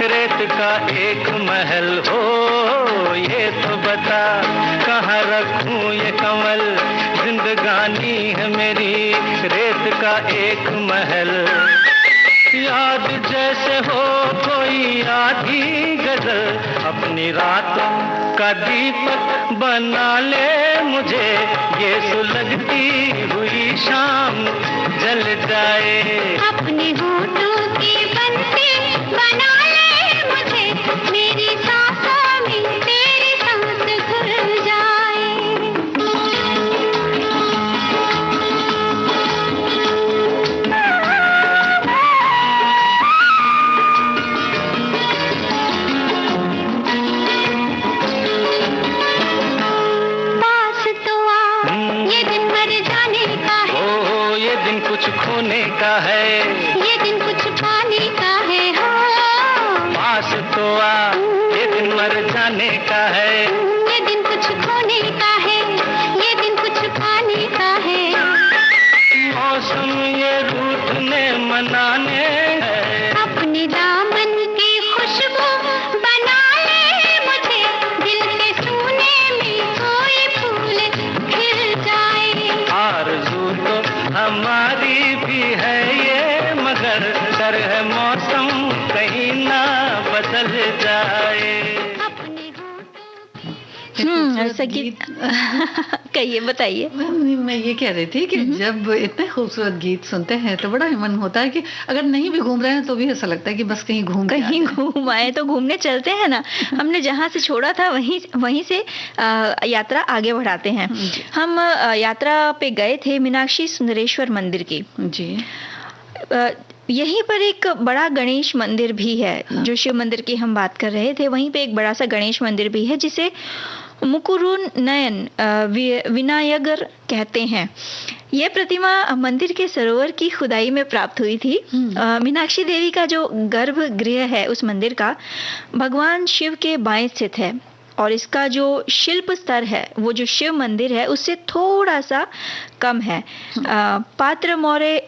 रेत का एक महल हो। ये तो बता कहाँ रखूं ये कमल, जिंदगानी है मेरी रेत का एक महल। याद जैसे हो कोई आधी गजल, अपनी रातों का दीपक बना ले मुझे, ये सुलगती हुई शाम जल जाए। अपने होठों की बंसी बना ले मुझे, मेरी सांसों में तेरी सांस घुल जाए। पास तो आ, ये दिन मर जाने का है, ओ ये दिन कुछ खोने का है, ये दिन कुछ पाने का है। हो पास तो आ ये दिन मर जाने का है। ये दिन कुछ खोने का है, ये दिन कुछ पाने का है। मौसम ये रूठने मनाने है, अपने दामन की खुशबू बना ले मुझे, दिल के सूने में कोई फूल खिल जाए। आरज़ू तो हमारी भी है ये, मगर डर है मौसम कहीं ना बदल जाए। अपने होठों ऐसा गीत कहिए, बताइए। मैं ये कह रही थी कि जब इतने खूबसूरत गीत सुनते हैं तो बड़ा ही मन होता है कि अगर नहीं भी घूम रहे हैं तो भी ऐसा लगता है कि बस कहीं घूम के आ कहीं जाएं। घूम आए तो घूमने चलते हैं ना। हमने जहाँ से छोड़ा था वहीं वहीं से यात्रा आगे बढ़ाते हैं। हम यात्रा पे गए थे मीनाक्षी सुंदरेश्वर मंदिर की। जी यहीं पर एक बड़ा गणेश मंदिर भी है। जो शिव मंदिर की हम बात कर रहे थे, वहीं पे एक बड़ा सा गणेश मंदिर भी है जिसे मुकुरुन नयन विनायगर कहते हैं। यह प्रतिमा मंदिर के सरोवर की खुदाई में प्राप्त हुई थी। मीनाक्षी देवी का जो गर्भगृह है उस मंदिर का, भगवान शिव के बाएं स्थित है और इसका जो शिल्प स्तर है वो जो शिव मंदिर है उससे थोड़ा सा कम है। पात्र मौर्य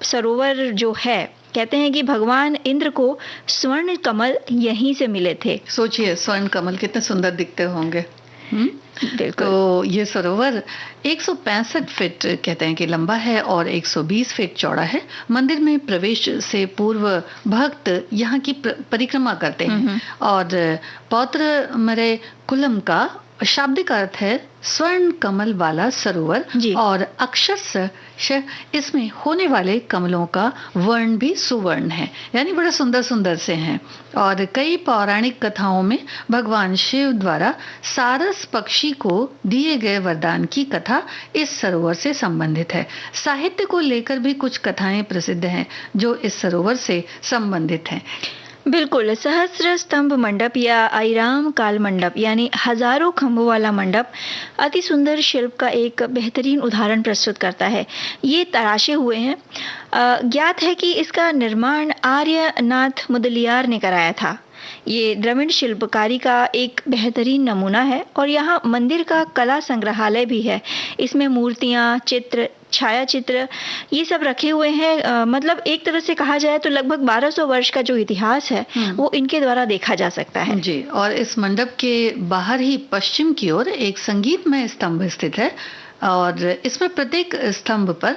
सरोवर जो है, कहते हैं कि भगवान इंद्र को स्वर्ण कमल यहीं से मिले थे। सोचिए स्वर्ण कमल कितने सुंदर दिखते होंगे। बिल्कुल। तो ये सरोवर 165 फीट कहते हैं कि लंबा है और 120 फीट चौड़ा है। मंदिर में प्रवेश से पूर्व भक्त यहाँ की परिक्रमा करते हैं और पौत्र मरे कुलम का शाब्दिक अर्थ है स्वर्ण कमल वाला सरोवर और अक्षरशः इसमें होने वाले कमलों का वर्ण भी सुवर्ण है, यानी बड़ा सुंदर सुंदर से हैं। और कई पौराणिक कथाओं में भगवान शिव द्वारा सारस पक्षी को दिए गए वरदान की कथा इस सरोवर से संबंधित है। साहित्य को लेकर भी कुछ कथाएं प्रसिद्ध हैं जो इस सरोवर से संबंधित हैं। बिल्कुल, सहस्र स्तंभ मंडप या आइराम काल मंडप यानी हजारों खंभों वाला मंडप अति सुंदर शिल्प का एक बेहतरीन उदाहरण प्रस्तुत करता है। ये तराशे हुए हैं। ज्ञात है कि इसका निर्माण आर्यनाथ मुदलियार ने कराया था। ये द्रविड़ शिल्पकारी का एक बेहतरीन नमूना है और यहाँ मंदिर का कला संग्रहालय भी है। इसमें मूर्तियाँ, चित्र, छायाचित्र ये सब रखे हुए हैं। मतलब एक तरह से कहा जाए तो लगभग 1200 वर्ष का जो इतिहास है वो इनके द्वारा देखा जा सकता है। जी, और इस मंडप के बाहर ही पश्चिम की ओर एक संगीतमय स्तंभ स्थित है और इसमें प्रत्येक स्तंभ पर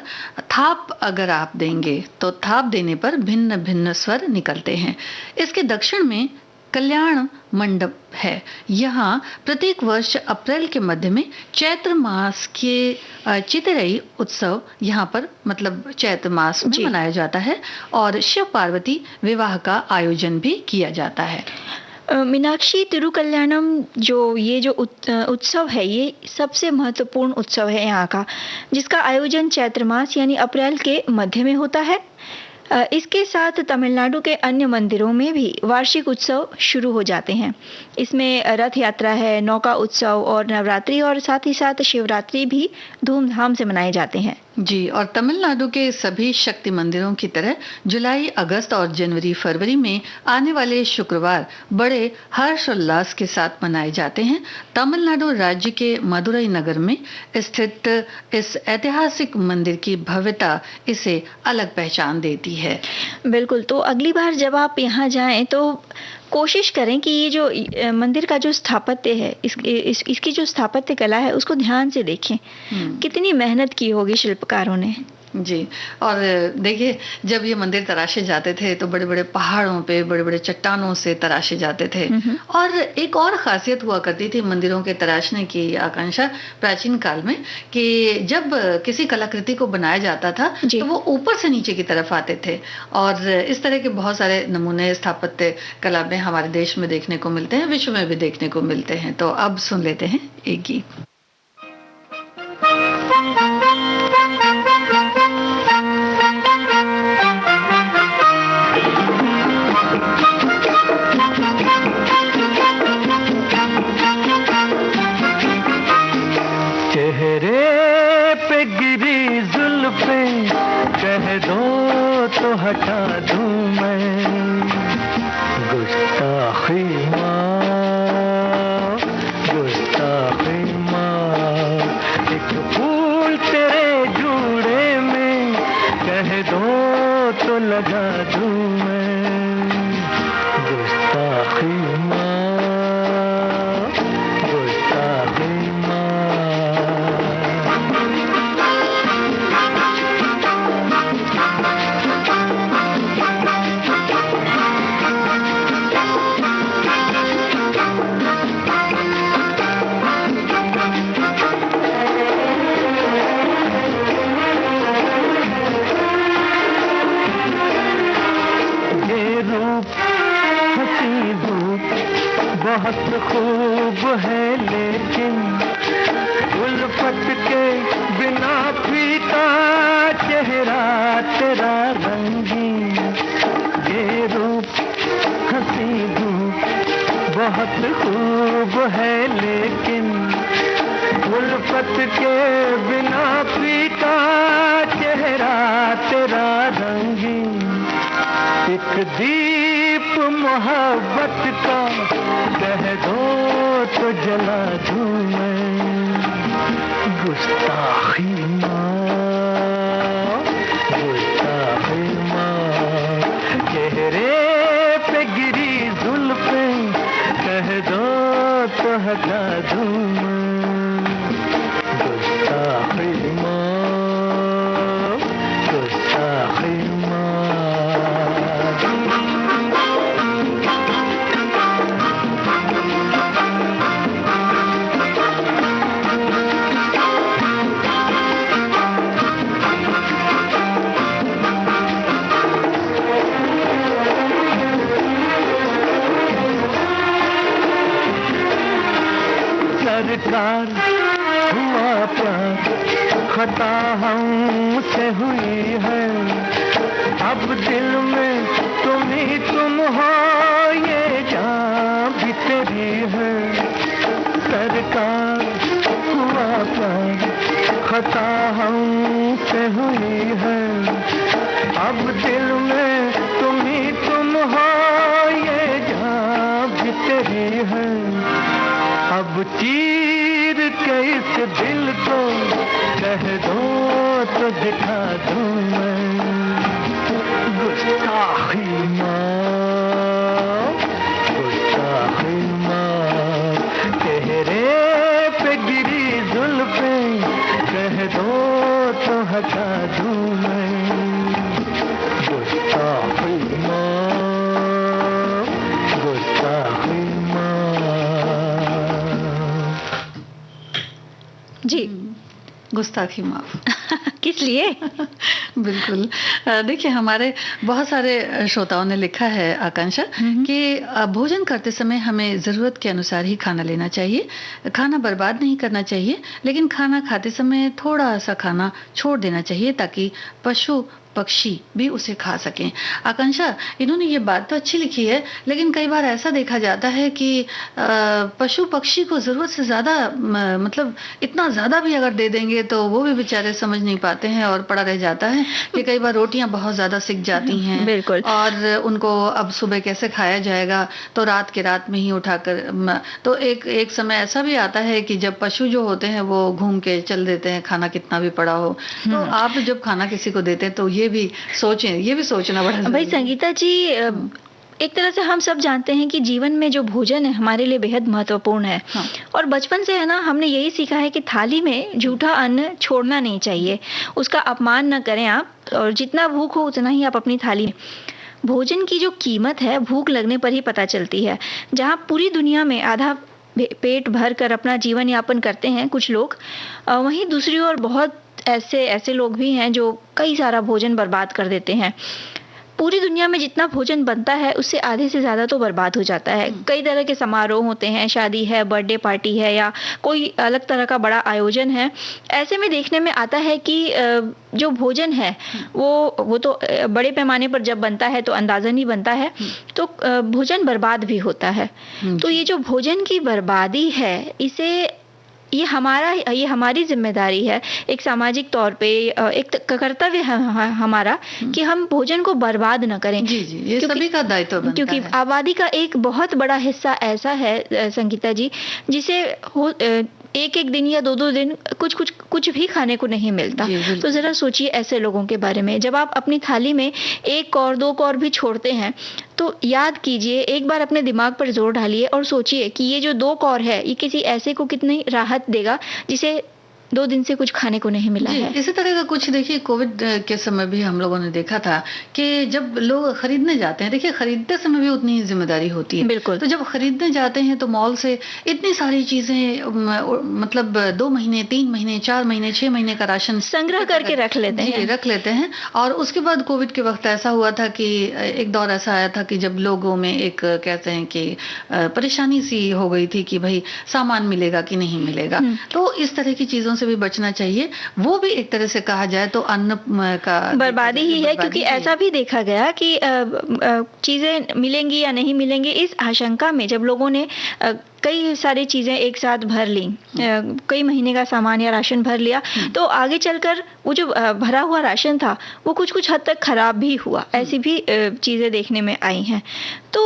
थाप अगर आप देंगे तो थाप देने पर भिन्न भिन्न स्वर निकलते हैं। इसके दक्षिण में कल्याण मंडप है। यहाँ प्रत्येक वर्ष अप्रैल के मध्य में चैत्र मास के चितरई उत्सव यहाँ पर मतलब चैत्र मास में मनाया जाता है और शिव पार्वती विवाह का आयोजन भी किया जाता है। मीनाक्षी तिरुकल्याणम जो उत्सव है ये सबसे महत्वपूर्ण उत्सव है यहाँ का, जिसका आयोजन चैत्र मास यानी अप्रैल के मध्य में होता है। इसके साथ तमिलनाडु के अन्य मंदिरों में भी वार्षिक उत्सव शुरू हो जाते हैं। इसमें रथ यात्रा है, नौका उत्सव और नवरात्रि और साथ ही साथ शिवरात्रि भी धूमधाम से मनाए जाते हैं। जी, और तमिलनाडु के सभी शक्ति मंदिरों की तरह जुलाई, अगस्त और जनवरी फरवरी में आने वाले शुक्रवार बड़े हर्षोल्लास के साथ मनाए जाते हैं। तमिलनाडु राज्य के मदुरई नगर में स्थित इस ऐतिहासिक मंदिर की भव्यता इसे अलग पहचान देती है। बिल्कुल, तो अगली बार जब आप यहाँ जाएं तो कोशिश करें कि ये जो मंदिर का जो स्थापत्य है इसकी जो स्थापत्य कला है उसको ध्यान से देखें। कितनी मेहनत की होगी शिल्पकारों ने। जी, और देखिए जब ये मंदिर तराशे जाते थे तो बड़े बड़े पहाड़ों पे बड़े बड़े चट्टानों से तराशे जाते थे। और एक और खासियत हुआ करती थी मंदिरों के तराशने की, आकांक्षा, प्राचीन काल में कि जब किसी कलाकृति को बनाया जाता था तो वो ऊपर से नीचे की तरफ आते थे और इस तरह के बहुत सारे नमूने स्थापत्य कला में हमारे देश में देखने को मिलते हैं, विश्व में भी देखने को मिलते हैं। तो अब सुन लेते हैं एक गीत। तो हटा दूं मैं गुस्ताखी माँ, एक फूल तेरे जूड़े में कह दो तो लगा दूं मैं गुस्ताखी माँ। बहुत खूब है लेकिन उल्फत के बिना फीका चेहरा तेरा रंगीन। ये रूप हंसी धूप बहुत खूब है लेकिन उल्फत के बिना फीका चेहरा तेरा रंगीन। एक दीप मोहब्बत का कह दो तो जला दूं मैं गुस्ताखी माँ, गुस्ताखी माँ। चेहरे पे गिरी जुल्फें कह दो तो हटा दूं मैं गुस्ताखी माँ, गुस्ताखी माँ। सरकार हुआ प्यार खता हमसे हुई है, अब दिल में तुम ही तुम हो ये जान भी तेरी है, सरकार हुआ पर खता हमसे हुई है, अब दिल में तुम ही तुम हो ये जान भी तेरी है, अब चीर के इस दिल को कह दो तो दिखा दूं मैं, गुस्ताखी माँ, गुस्ताखी माँ, चेहरे पे गिरी जुल्फें कह दो तो हटा दूं मैं, गुस्ताखी माँ, गुस्ताखी जी। गुस्ताखी माफ। किस लिए? बिल्कुल। देखिए, हमारे बहुत सारे श्रोताओं ने लिखा है आकांक्षा कि भोजन करते समय हमें ज़रूरत के अनुसार ही खाना लेना चाहिए, खाना बर्बाद नहीं करना चाहिए, लेकिन खाना खाते समय थोड़ा सा खाना छोड़ देना चाहिए ताकि पशु पक्षी भी उसे खा सकें। आकांक्षा, इन्होंने ये बात तो अच्छी लिखी है, लेकिन कई बार ऐसा देखा जाता है कि पशु पक्षी को ज़रूरत से ज़्यादा मतलब इतना ज़्यादा भी अगर दे देंगे तो वो भी बेचारे समझ नहीं पाते हैं और पड़ा रह जाता है कि कई बार रोटियां बहुत ज़्यादा सिक जाती हैं। बिल्कुल। और उनको अब सुबह कैसे खाया जाएगा, तो रात के रात में ही उठाकर तो एक समय ऐसा भी आता है कि जब पशु जो होते हैं वो घूम के चल देते हैं, खाना कितना भी पड़ा हो। तो आप जब खाना किसी को देते हैं तो ये भी सोचें, ये भी सोचना बड़ा जरूरी भाई है। संगीता जी, एक तरह से हम सब जानते हैं कि जीवन में जो भोजन है हमारे लिए बेहद महत्वपूर्ण है। हाँ। और बचपन से है ना, हमने यही सीखा है कि थाली में झूठा अन्न छोड़ना नहीं चाहिए, उसका अपमान न करें आप, और जितना भूख हो उतना ही आप अपनी थाली में। भोजन की जो कीमत है भूख लगने पर ही पता चलती है। जहाँ पूरी दुनिया में आधा पेट भर कर अपना जीवन यापन करते हैं कुछ लोग, वहीं दूसरी ओर बहुत ऐसे लोग भी हैं जो कई सारा भोजन बर्बाद कर देते हैं। पूरी दुनिया में जितना भोजन बनता है उससे आधे से ज़्यादा तो बर्बाद हो जाता है। कई तरह के समारोह होते हैं, शादी है, बर्थडे पार्टी है, या कोई अलग तरह का बड़ा आयोजन है। ऐसे में देखने में आता है कि जो भोजन है वो तो बड़े पैमाने पर जब बनता है तो अंदाज़ा नहीं बनता है, तो भोजन बर्बाद भी होता है। तो ये जो भोजन की बर्बादी है, ये हमारी जिम्मेदारी है एक सामाजिक तौर पे, एक कर्तव्य है हमारा कि हम भोजन को बर्बाद न करें। जी जी, ये सभी का दायित्व बनता क्योंकि है। आबादी का एक बहुत बड़ा हिस्सा ऐसा है संगीता जी, जिसे एक दिन या दो दिन कुछ भी खाने को नहीं मिलता। तो जरा सोचिए ऐसे लोगों के बारे में। जब आप अपनी थाली में एक कौर दो कौर भी छोड़ते हैं तो याद कीजिए, एक बार अपने दिमाग पर जोर डालिए और सोचिए कि ये जो 2 कौर है ये किसी ऐसे को कितनी राहत देगा जिसे 2 दिन से कुछ खाने को नहीं मिला है। इसी तरह का कुछ देखिए, कोविड के समय भी हम लोगों ने देखा था कि जब लोग खरीदने जाते हैं, देखिए खरीदते समय भी उतनी जिम्मेदारी होती है। बिल्कुल। तो जब खरीदने जाते हैं तो मॉल से इतनी सारी चीजें, मतलब 2 महीने 3 महीने 4 महीने 6 महीने का राशन संग्रह करके रख लेते हैं। रख लेते हैं। और उसके बाद कोविड के वक्त ऐसा हुआ था कि एक दौर ऐसा आया था कि जब लोगों में एक कहते हैं कि परेशानी सी हो गई थी कि भाई सामान मिलेगा कि नहीं मिलेगा। तो इस तरह की चीजों से भी बचना चाहिए। वो भी एक तरह से कहा जाए तो अन्न का बर्बादी ही है, क्योंकि ऐसा भी देखा गया कि चीजें मिलेंगी या नहीं मिलेंगी इस आशंका में जब लोगों ने कई सारी चीज़ें एक साथ भर ली, कई महीने का सामान या राशन भर लिया, तो आगे चलकर वो जो भरा हुआ राशन था वो कुछ हद तक खराब भी हुआ। ऐसी भी चीज़ें देखने में आई हैं। तो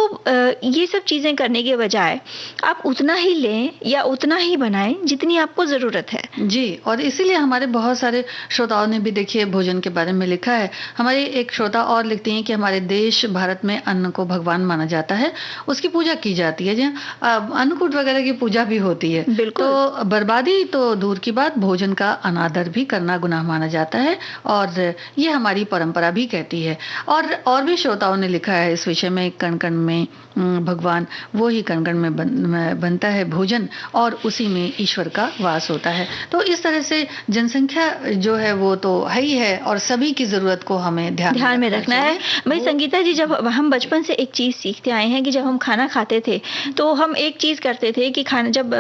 ये सब चीज़ें करने के बजाय आप उतना ही लें या उतना ही बनाएं जितनी आपको ज़रूरत है। जी, और इसीलिए हमारे बहुत सारे श्रोताओं ने भी देखिए भोजन के बारे में लिखा है। हमारे एक श्रोता और लिखते हैं कि हमारे देश भारत में अन्न को भगवान माना जाता है, उसकी पूजा की जाती है। जहाँ अन्नकूट वगैरह की पूजा भी होती है। बिल्कुल। तो बर्बादी तो दूर की बात, भोजन का अनादर भी करना गुनाह माना जाता है और ये हमारी परंपरा भी कहती है। और भी श्रोताओं ने लिखा है इस विषय में, कण कण में भगवान, वो ही कण कण में बनता है भोजन और उसी में ईश्वर का वास होता है। तो इस तरह से जनसंख्या जो है वो तो है ही है और सभी की जरूरत को हमें ध्यान में रखना है। भाई संगीता जी, जब हम बचपन से एक चीज सीखते आए हैं कि जब हम खाना खाते थे तो हम एक चीज करते थे कि खाना जब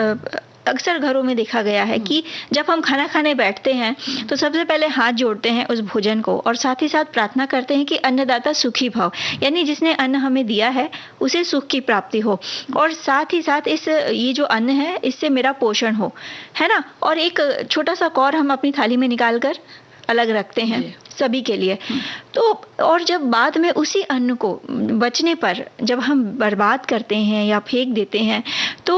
अक्सर घरों में देखा गया है कि जब हम खाना खाने बैठते हैं तो सबसे पहले हाथ जोड़ते हैं उस भोजन को और साथ ही साथ प्रार्थना करते हैं कि अन्नदाता सुखी भव, यानी जिसने अन्न हमें दिया है उसे सुख की प्राप्ति हो, और साथ ही साथ ये जो अन्न है इससे मेरा पोषण हो, है ना। और एक छोटा सा कौर हम अपनी थाली में निकाल कर अलग रखते हैं सभी के लिए। तो और जब बाद में उसी अन्न को बचने पर जब हम बर्बाद करते हैं या फेंक देते हैं तो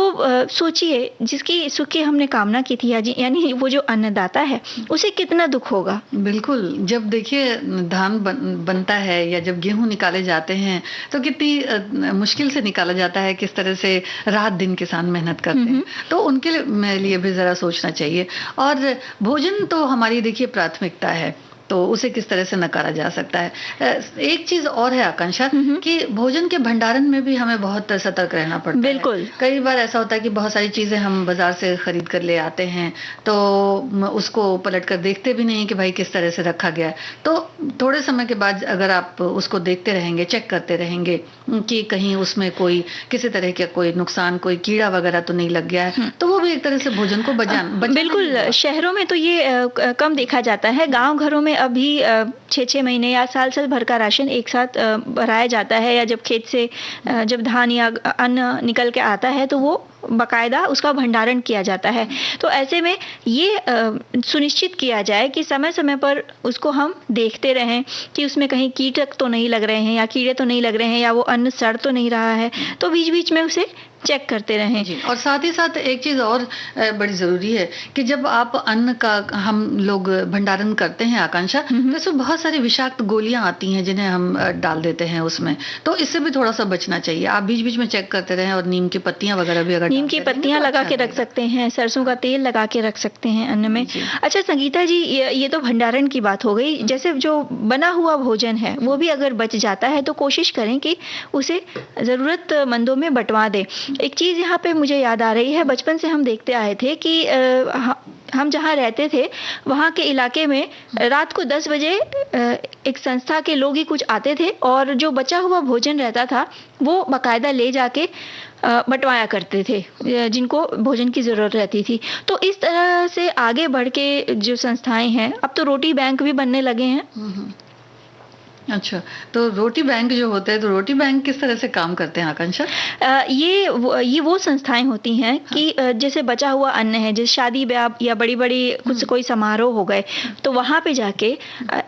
सोचिए जिसकी सुख की हमने कामना की थी, यानी वो जो अन्नदाता है उसे कितना दुख होगा। बिल्कुल, जब देखिए धान बनता है या जब गेहूं निकाले जाते हैं तो कितनी मुश्किल से निकाला जाता है, किस तरह से रात दिन किसान मेहनत करते हैं, तो उनके लिए भी जरा सोचना चाहिए। और भोजन तो हमारी देखिए प्राथमिकता है, तो उसे किस तरह से नकारा जा सकता है। एक चीज और है आकांक्षा कि भोजन के भंडारण में भी हमें बहुत सतर्क रहना पड़ता है। बिल्कुल, कई बार ऐसा होता है कि बहुत सारी चीजें हम बाजार से खरीद कर ले आते हैं तो उसको पलट कर देखते भी नहीं कि भाई किस तरह से रखा गया है। तो थोड़े समय के बाद अगर आप उसको देखते रहेंगे, चेक करते रहेंगे कि कहीं उसमें कोई किसी तरह का कोई नुकसान, कोई कीड़ा वगैरह तो नहीं लग गया है, तो वो भी एक तरह से भोजन को बिल्कुल। शहरों में तो ये कम देखा जाता है, गाँव घरों में अभी 6-6 महीने या साल भर का राशन एक साथ भराया जाता है, या जब खेत से जब धान या अन्न निकल के आता है तो वो बकायदा उसका भंडारण किया जाता है। तो ऐसे में ये सुनिश्चित किया जाए कि समय समय पर उसको हम देखते रहें कि उसमें कहीं कीटक तो नहीं लग रहे हैं या कीड़े तो नहीं लग रहे हैं या वो अन्न सड़ तो नहीं रहा है, तो बीच बीच में उसे चेक करते रहें। और साथ ही साथ एक चीज और बड़ी जरूरी है कि जब आप अन्न का हम लोग भंडारण करते हैं आकांक्षा, तो इसमें बहुत सारी विषाक्त गोलियां आती हैं जिन्हें हम डाल देते हैं उसमें, तो इससे भी थोड़ा सा बचना चाहिए। आप बीच बीच में चेक करते रहें और नीम की पत्तियां वगैरह भी, अगर नीम की पत्तियां लगा के रख सकते हैं, सरसों का तेल लगा के रख सकते हैं अन्न में। अच्छा संगीता जी, ये तो भंडारण की बात हो गई। जैसे जो बना हुआ भोजन है वो भी अगर बच जाता है तो कोशिश करें कि उसे जरूरतमंदों में बंटवा दें। एक चीज यहाँ पे मुझे याद आ रही है, बचपन से हम देखते आए थे कि हम जहाँ रहते थे वहाँ के इलाके में रात को 10 बजे एक संस्था के लोग ही कुछ आते थे और जो बचा हुआ भोजन रहता था वो बाकायदा ले जाके बंटवाया करते थे जिनको भोजन की ज़रूरत रहती थी। तो इस तरह से आगे बढ़ के जो संस्थाएं हैं, अब तो रोटी बैंक भी बनने लगे हैं। अच्छा, तो रोटी बैंक जो होते हैं, तो रोटी बैंक किस तरह से काम करते हैं आकांक्षा? ये वो संस्थाएं होती हैं कि जैसे बचा हुआ अन्न है, जैसे शादी ब्याह या बड़ी बड़ी कुछ कोई समारोह हो गए, तो वहाँ पे जाके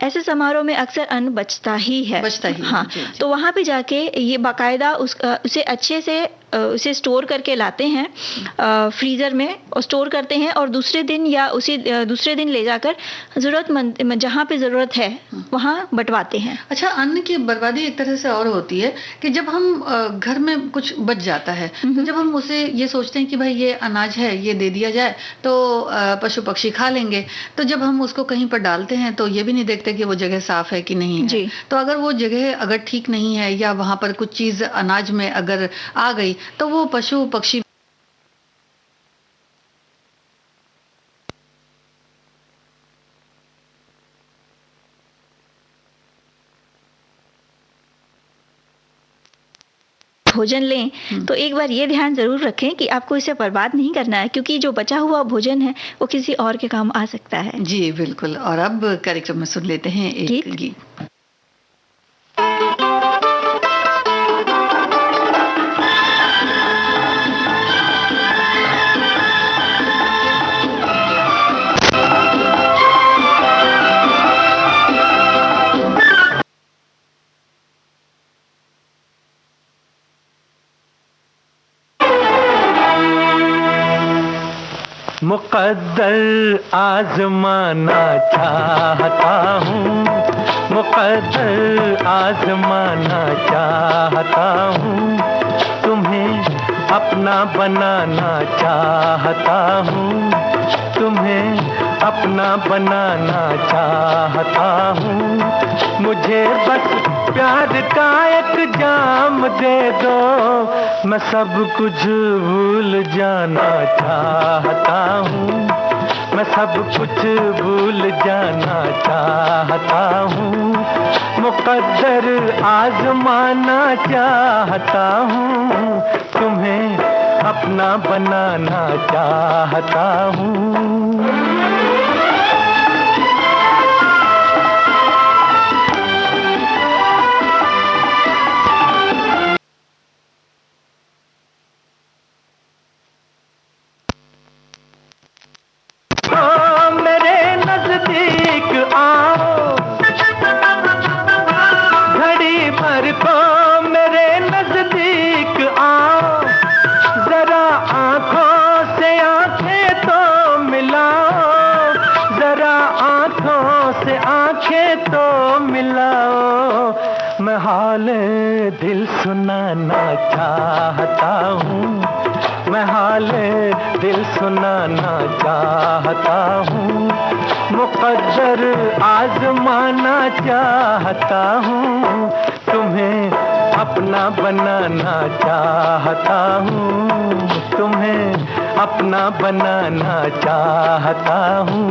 ऐसे समारोह में अक्सर अन्न बचता ही है। हाँ, तो वहाँ पे जाके ये बाकायदा उसे अच्छे से उसे स्टोर करके लाते हैं फ्रीज़र में और स्टोर करते हैं और दूसरे दिन या उसी दूसरे दिन ले जाकर ज़रूरतमंद जहाँ पे ज़रूरत है वहाँ बंटवाते हैं। अच्छा, अन्न की बर्बादी एक तरह से और होती है कि जब हम घर में कुछ बच जाता है तो जब हम उसे ये सोचते हैं कि भाई ये अनाज है, ये दे दिया जाए तो पशु पक्षी खा लेंगे, तो जब हम उसको कहीं पर डालते हैं तो ये भी नहीं देखते कि वो जगह साफ है कि नहीं है। तो अगर वो जगह अगर ठीक नहीं है या वहाँ पर कुछ चीज़ अनाज में अगर आ गई तो वो पशु पक्षी भोजन लें तो एक बार ये ध्यान जरूर रखें कि आपको इसे बर्बाद नहीं करना है, क्योंकि जो बचा हुआ भोजन है वो किसी और के काम आ सकता है। जी बिल्कुल। और अब कार्यक्रम में सुन लेते हैं एक गीत। मुक़द्दर आज़माना चाहता हूँ, मुक़द्दर आज़माना चाहता हूँ, तुम्हें अपना बनाना चाहता हूँ, तुम्हें अपना बनाना चाहता हूँ। मुझे बस प्यार का एक जाम दे दो, मैं सब कुछ भूल जाना चाहता हूँ, मैं सब कुछ भूल जाना चाहता हूँ। मुक़द्दर आज़माना चाहता हूँ, तुम्हें अपना बनाना चाहता हूँ। मेरे नजदीक आओ, घड़ी भर को मेरे नजदीक आओ, जरा आंखों से आंखें तो मिलाओ, जरा आंखों से आंखें तो मिलाओ। मैं हाल दिल सुनाना चाहता हूँ, मैं हाल दिल सुनाना चाहता हूँ, मुक़द्दर आज़माना चाहता हूँ, तुम्हें अपना बनाना चाहता हूँ, तुम्हें अपना बनाना चाहता हूँ।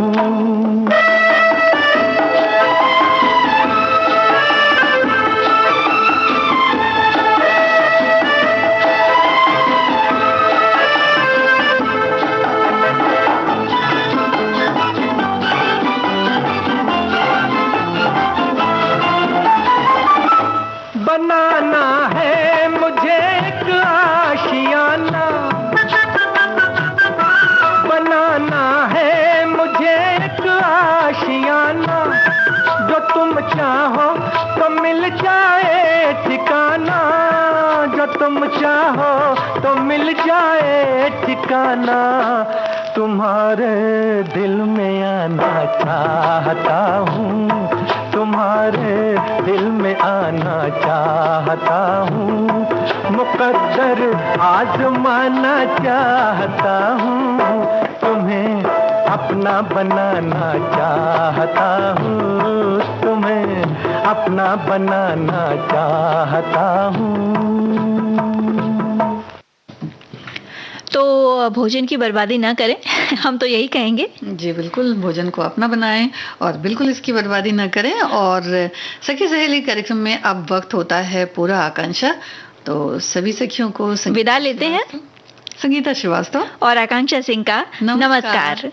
बनाना है मुझे एक आशियाना, बनाना है मुझे एक आशियाना, जो तुम चाहो तो मिल जाए ठिकाना, जो तुम चाहो तो मिल जाए ठिकाना। तुम्हारे दिल में आना चाहता हूँ, तुम्हारे दिल में आना चाहता हूँ, मुक़द्दर आज़माना चाहता हूँ, तुम्हें अपना बनाना चाहता हूँ, तुम्हें अपना बनाना चाहता हूँ। तो भोजन की बर्बादी ना करें, हम तो यही कहेंगे। जी बिल्कुल, भोजन को अपना बनाएं और बिल्कुल इसकी बर्बादी ना करें। और सखी सहेली कार्यक्रम में अब वक्त होता है पूरा आकांक्षा, तो सभी सखियों को विदा लेते हैं। संगीता श्रीवास्तव और आकांक्षा सिंह का नमस्कार।